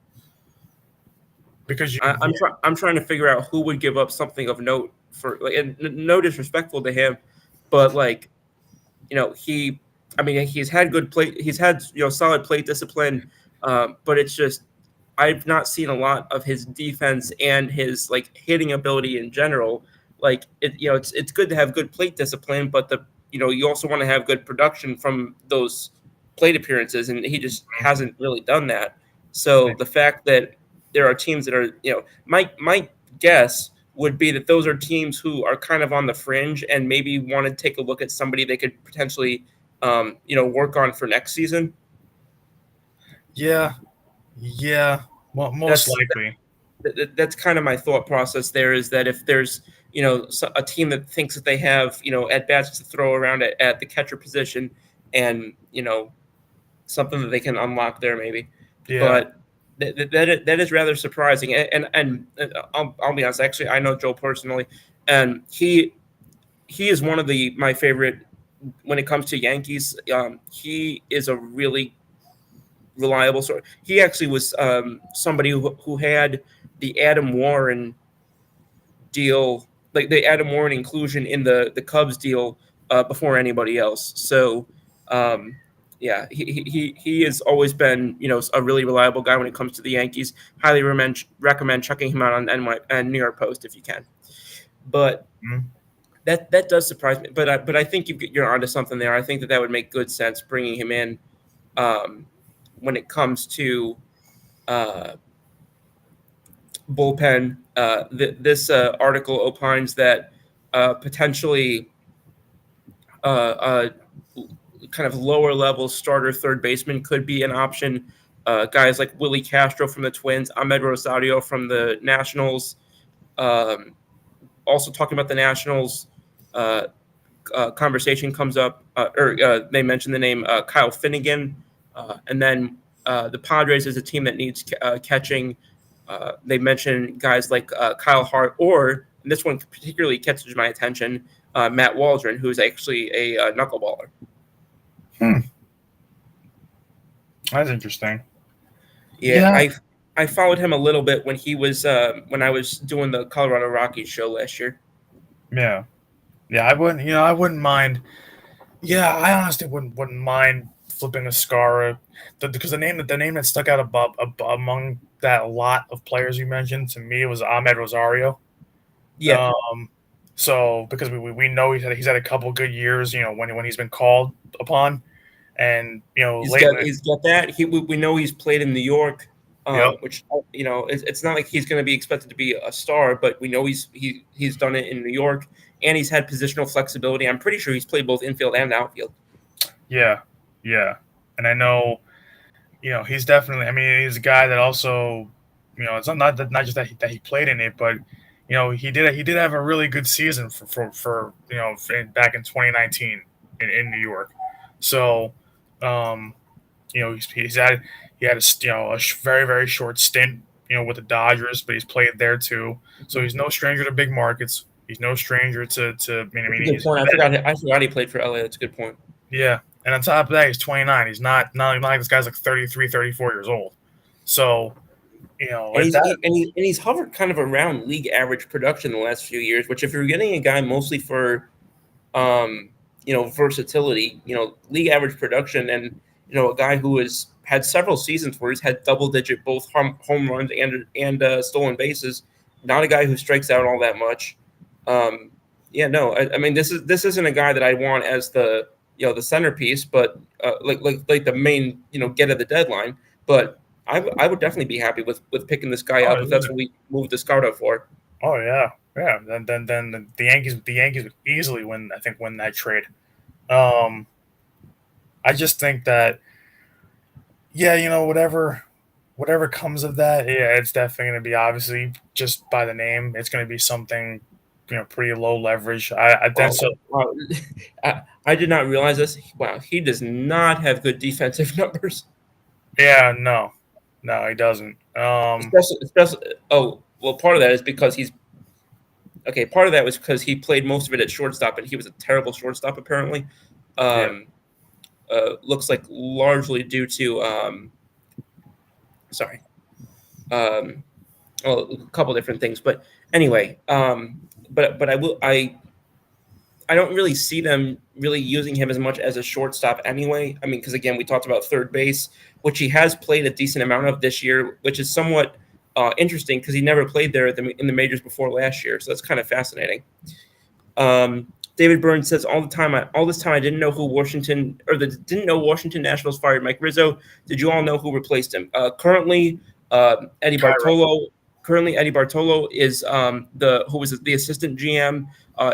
because you I'm trying to figure out who would give up something of note for like, and no disrespectful to him, but like he, I mean, he's had good play, he's had solid plate discipline, but it's just I've not seen a lot of his defense and his like hitting ability in general. Like it's good to have good plate discipline, but you also want to have good production from those plate appearances, and he just hasn't really done that. So the fact that there are teams that are, my guess would be that those are teams who are kind of on the fringe and maybe want to take a look at somebody they could potentially, work on for next season. yeah, yeah, well, most That's likely. that's kind of my thought process. There is that if there's a team that thinks that they have at bats to throw around at the catcher position, and something that they can unlock there maybe, Yeah. but that is rather surprising. And I'll be honest. Actually, I know Joe personally, and he is one of my favorite when it comes to Yankees. He is a really reliable sort. He actually was somebody who had the Adam Warren deal, like the Adam Warren inclusion in the Cubs deal before anybody else. So, yeah, he has always been a really reliable guy when it comes to the Yankees. Highly recommend checking him out on and New York Post if you can. But Mhm. that does surprise me. But I think you're onto something there. I think that would make good sense bringing him in um, when it comes to uh, bullpen. This article opines that potentially uh, kind of lower level starter third baseman could be an option. Guys like Willie Castro from the Twins, Ahmed Rosario from the Nationals. Um, Also talking about the Nationals, conversation comes up, or they mention the name Kyle Finnegan, and then the Padres is a team that needs catching. They mention guys like Kyle Hart, or and this one particularly catches my attention, Matt Waldron, who is actually a knuckleballer. Hmm. That's interesting. Yeah, Yeah, I followed him a little bit when he was when I was doing the Colorado Rockies show last year. yeah, yeah. I wouldn't. I wouldn't mind. Yeah, I honestly wouldn't mind flipping a Scara, because the name that stuck out among that lot of players you mentioned to me was Ahmed Rosario. Yeah, Um, so because we know he's had a couple good years, when he's been called upon, and lately, he's got that. We know he's played in New York, yep, which it's not like he's going to be expected to be a star, but we know he's done it in New York, and he's had positional flexibility. I'm pretty sure he's played both infield and outfield. yeah, yeah, and I know, he's definitely. I mean, he's a guy that also, it's not just that he played in it, but he did have a really good season for back in 2019 in New York. So, um, he had a very very short stint with the Dodgers, but he's played there too. So he's no stranger to big markets. He's no stranger to. I That's a mean, good he's point. I forgot he played for LA. That's a good point. yeah, and on top of that, he's 29. He's not like this guy's like 33, 34 years old. So And at that, he's hovered kind of around league average production the last few years. Which if you're getting a guy mostly for um, versatility, league average production, and a guy who has had several seasons where he's had double digit both home runs and stolen bases. Not a guy who strikes out all that much. Um, yeah, no, I mean this isn't a guy that I want as the centerpiece, but like the main get of the deadline. But I would definitely be happy with picking this guy oh up if yeah, that's what we moved the scout up for. oh yeah, yeah. Then the Yankees would easily win that trade. Um, I just think that, yeah, whatever. whatever comes of that, yeah, it's definitely going to be obviously just by the name. It's going to be something, pretty low leverage. I that's Wow, so wow. I did not realize this. Wow, he does not have good defensive numbers. yeah, no, no, he doesn't. Especially. Oh, well, part of that is because he's okay. Part of that was because he played most of it at shortstop, and he was a terrible shortstop apparently. Yeah, Um, looks like largely due to sorry, um, well, a couple different things, but anyway, but I don't really see them really using him as much as a shortstop anyway. I mean, because again, we talked about third base, which he has played a decent amount of this year, which is somewhat interesting because he never played there in the majors before last year. So that's kind of fascinating. David Burns says all this time I didn't know who didn't know Washington Nationals fired Mike Rizzo. Did you all know who replaced him? Eddie Cairo. Bartolo. Currently, Eddie Bartolo is the who was the assistant GM,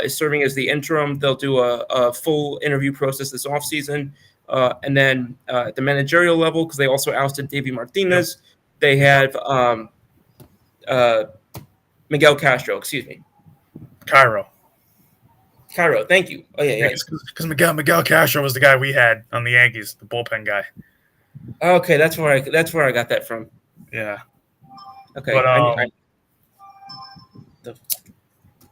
is serving as the interim. They'll do a full interview process this offseason. And then at the managerial level, because they also ousted Davey Yep. Martinez, they have uh, Miguel Castro. Excuse me, Cairo. Cairo. Thank you. Oh yeah, yeah. Yes, because Miguel Castro was the guy we had on the Yankees, the bullpen guy. Okay, that's where I got that from. Yeah, but Okay, the,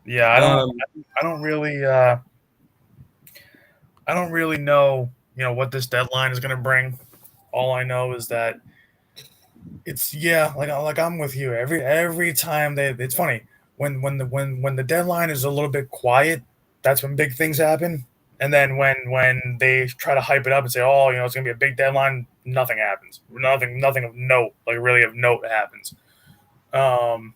yeah, um, I don't really, I don't really know, what this deadline is going to bring. All I know is that it's yeah, like I'm with you. Every time it's funny when the deadline is a little bit quiet, that's when big things happen. And then when they try to hype it up and say, oh, it's gonna be a big deadline, nothing happens. Nothing of note, like really of note happens. Um,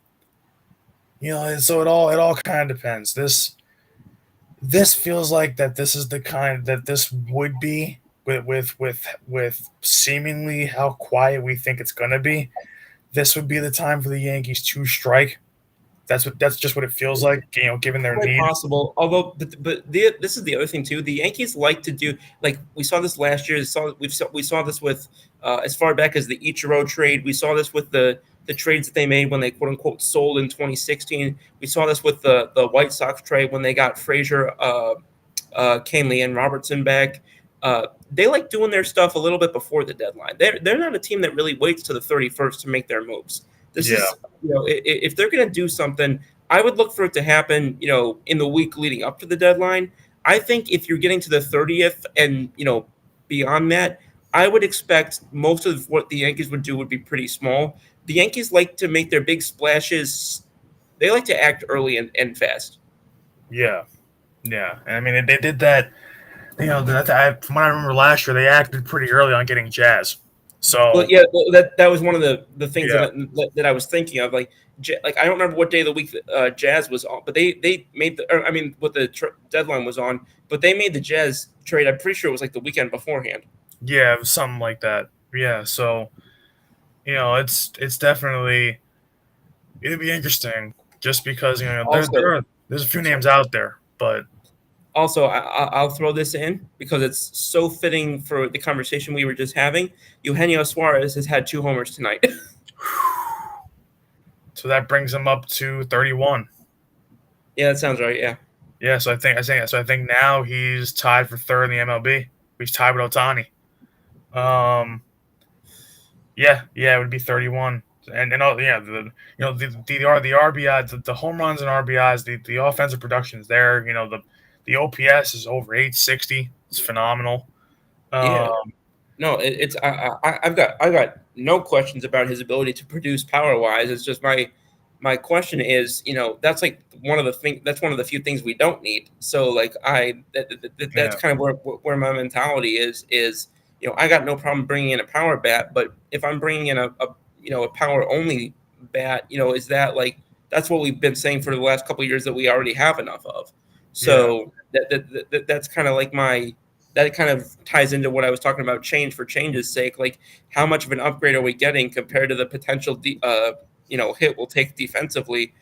so it all kind of depends. This feels like that this is the kind that this would be with seemingly how quiet we think it's gonna be. This would be the time for the Yankees to strike. That's just what it feels like, given their quite need. possible. Although, this is the other thing too. The Yankees like to do like we saw this last year. We saw this with as far back as the Ichiro trade. We saw this with the trades that they made when they quote unquote sold in 2016. We saw this with the White Sox trade when they got Frazier, Canely, and Robertson back. They like doing their stuff a little bit before the deadline. They're not a team that really waits to the 31st to make their moves. This Yeah, is if they're going to do something, I would look for it to happen in the week leading up to the deadline. I think if you're getting to the 30th and beyond that, I would expect most of what the Yankees would do would be pretty small. The Yankees like to make their big splashes. They like to act early and fast. yeah, yeah. And I mean, they did that. From what I remember last year, they acted pretty early on getting Jazz. Well, So yeah, well, that was one of the things yeah, that I was thinking of. Like I don't remember what day of the week Jazz was on, but they made I mean, what the deadline was on, but they made the Jazz trade. I'm pretty sure it was like the weekend beforehand. yeah, it was something like that. Yeah, so it's definitely it'd be interesting just because Also, there's a few sorry. names out there, but Also, I'll throw this in because it's so fitting for the conversation we were just having. Eugenio Suarez has had 2 homers tonight. so that brings them up to 31. Yeah, that sounds right. Yeah. Yeah, so I think now he's tied for third in the MLB. He's tied with Otani. Um, yeah, it would be 31. And all yeah, the RBI, the home runs and RBIs, the offensive production is there. The OPS is over 860. It's phenomenal. Yeah. Um, No, it's I've got no questions about his ability to produce power wise. It's just my question is, that's like that's one of the few things we don't need. So like that's yeah, kind of where my mentality is I got no problem bringing in a power bat, but if I'm bringing in a power only bat, is that like that's what we've been saying for the last couple of years that we already have enough of. yeah, So that's kind of like that kind of ties into what I was talking about change for change's sake. Like, how much of an upgrade are we getting compared to the potential, hit we'll take defensively?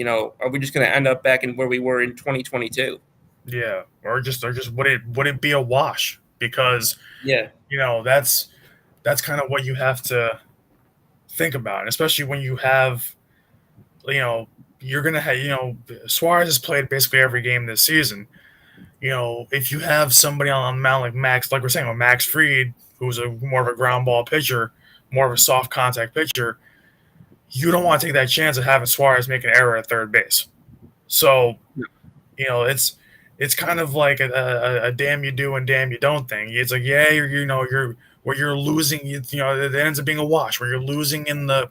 Are we just going to end up back in where we were in 2022? yeah. Or just would it be a wash? Because Yeah. that's kind of what you have to think about it, especially when you have, you know, you're gonna have, Suarez has played basically every game this season. If you have somebody on the mound like Max, like we're saying, with Max Fried, who's a more of a ground ball pitcher, more of a soft contact pitcher, you don't want to take that chance of having Suarez make an error at third base. So, it's kind of like a damn you do and damn you don't thing. It's like, yeah, you're where you're losing, it ends up being a wash where you're losing in the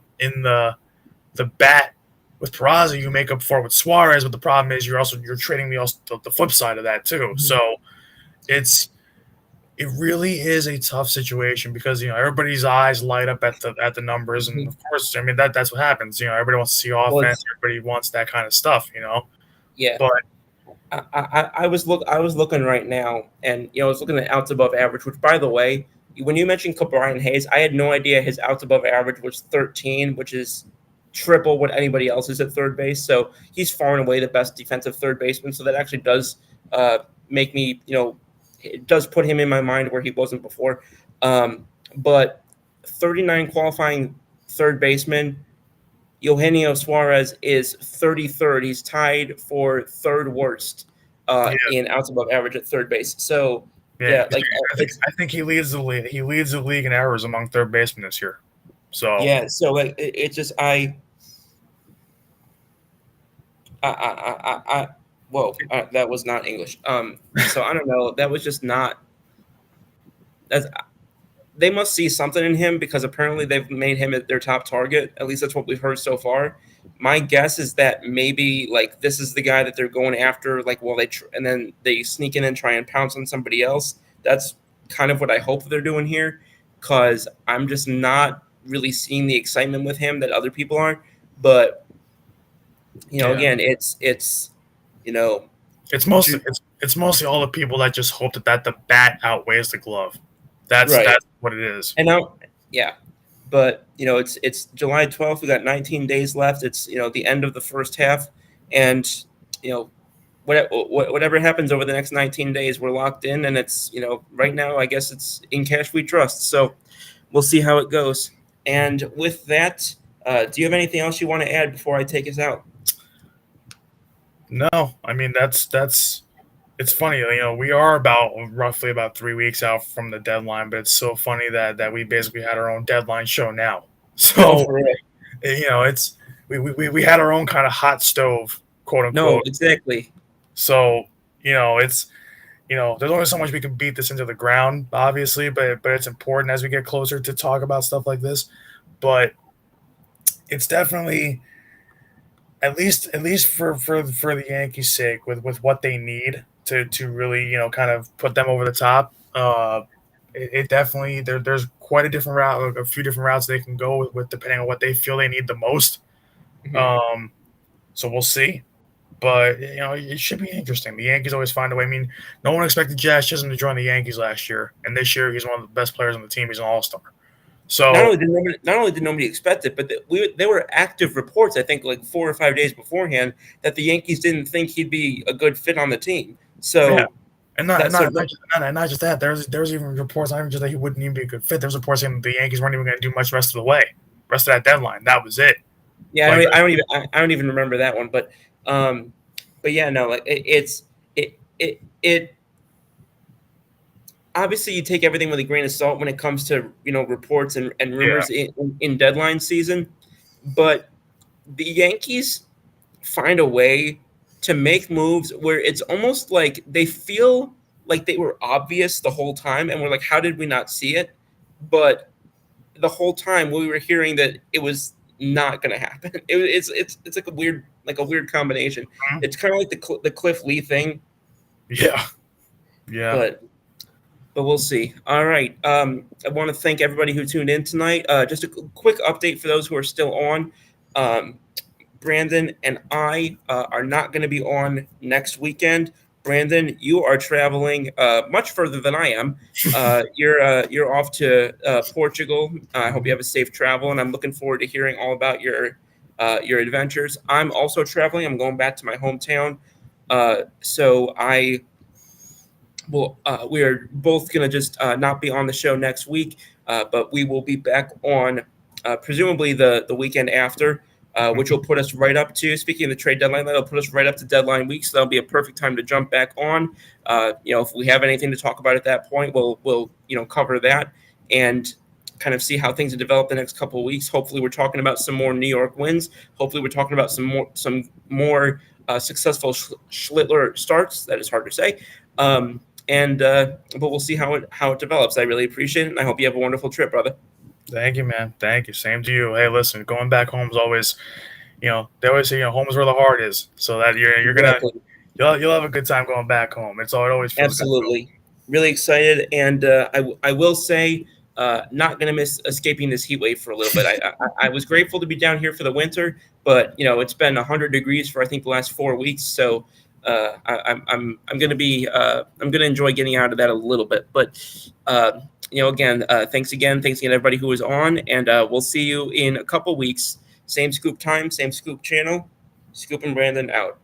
bat with Peraza, you make up for it with Suarez, but the problem is you're trading the flip side of that too. So it's it really is a tough situation because everybody's eyes light up at the numbers, and of course, I mean that's what happens. Everybody wants to see Well, offense, everybody wants that kind of stuff. yeah. But I was looking right now, and I was looking at outs above average. Which, by the way, when you mentioned Brian Hayes, I had no idea his outs above average was 13, which is triple what anybody else is at third base. So he's far and away the best defensive third baseman. So that actually does make me, it does put him in my mind where he wasn't before. But 39 qualifying third baseman. Eugenio Suarez is 33rd. He's tied for third worst yeah, in outs above average at third base. So yeah, yeah, like I think he leads the league. He leads the league in errors among third basemen this year. So yeah, so like it's just I whoa, that was not English. So I don't know. That was just not. That's they must see something in him because apparently they've made him their top target. At least that's what we've heard so far. My guess is that maybe like this is the guy that they're going after. Like, well, and then they sneak in and try and pounce on somebody else. That's kind of what I hope they're doing here, because I'm just not really seeing the excitement with him that other people are. But again, it's you know, it's mostly all the people that just hope that the bat outweighs the glove. That's right. that's what it is. And now, yeah, but it's July 12th. We got 19 days left. It's the end of the first half, and whatever happens over the next 19 days, we're locked in, and it's right now I guess it's in cash we trust. So we'll see how it goes. And with that, do you have anything else you want to add before I take us out? No, I mean that's it's funny. We are roughly about 3 weeks out from the deadline, but it's so funny that we basically had our own deadline show now. No, So for real. it's we had our own kind of hot stove, quote No, unquote. exactly. So it's there's only so much we can beat this into the ground, obviously, but it's important as we get closer to talk about stuff like this. But it's definitely at least for the Yankees' sake, with what they need to really kind of put them over the top. It definitely there's quite a few different routes they can go with depending on what they feel they need the most. Mhm. Um, so we'll see. But it should be interesting. The Yankees always find a way. I mean, no one expected Jazz Chisholm to join the Yankees last year, and this year he's one of the best players on the team. He's an All-Star. So Not only did nobody expect it, but there were active reports. I think like 4 or 5 days beforehand that the Yankees didn't think he'd be a good fit on the team. yeah, So and not that not so not just, not just that. There's even reports not even just that he wouldn't even be a good fit. There's reports saying the Yankees weren't even going to do much rest of the way, rest of that deadline. That was it. yeah, Like I don't even remember that one, um, but yeah, no, like it obviously you take everything with a grain of salt when it comes to reports and yeah, rumors in deadline season, but the Yankees find a way to make moves where it's almost like they feel like they were obvious the whole time, and we're like, how did we not see it? But the whole time we were hearing that it was not going to happen. It's like a weird combination. It's kind of like the Cliff Lee thing, yeah, yeah. but we'll see. All right. I want to thank everybody who tuned in tonight. Just a quick update for those who are still on. Um, Brandon and I are not going to be on next weekend. Brandon, you are traveling much further than I am. You're off to Portugal. I hope you have a safe travel, and I'm looking forward to hearing all about your adventures. I'm also traveling. I'm going back to my hometown, so I will. We are both going to just not be on the show next week, but we will be back on presumably the weekend after, which will put us right up to, speaking of the trade deadline, that'll put us right up to deadline week. So that'll be a perfect time to jump back on. If we have anything to talk about at that point, we'll cover that and kind of see how things have developed the next couple of weeks. Hopefully, we're talking about some more New York wins. Hopefully, we're talking about some more successful Schlittler starts. That is hard to say. But we'll see how it develops. I really appreciate it, and I hope you have a wonderful trip, brother. Thank you, man. Thank you. Same to you. Hey, listen, going back home is always, they always say, home is where the heart is. So that you're gonna Exactly. you'll have a good time going back home. It always feels Absolutely. Really excited. And I will say, not going to miss escaping this heat wave for a little bit. I was grateful to be down here for the winter, but, it's been 100 degrees for, I think, the last 4 weeks. So I'm going to be I'm going to enjoy getting out of that a little bit. But, again, thanks again. Thanks again, everybody who was on. And we'll see you in a couple weeks. Same scoop time, same scoop channel. Scoop and Brandon out.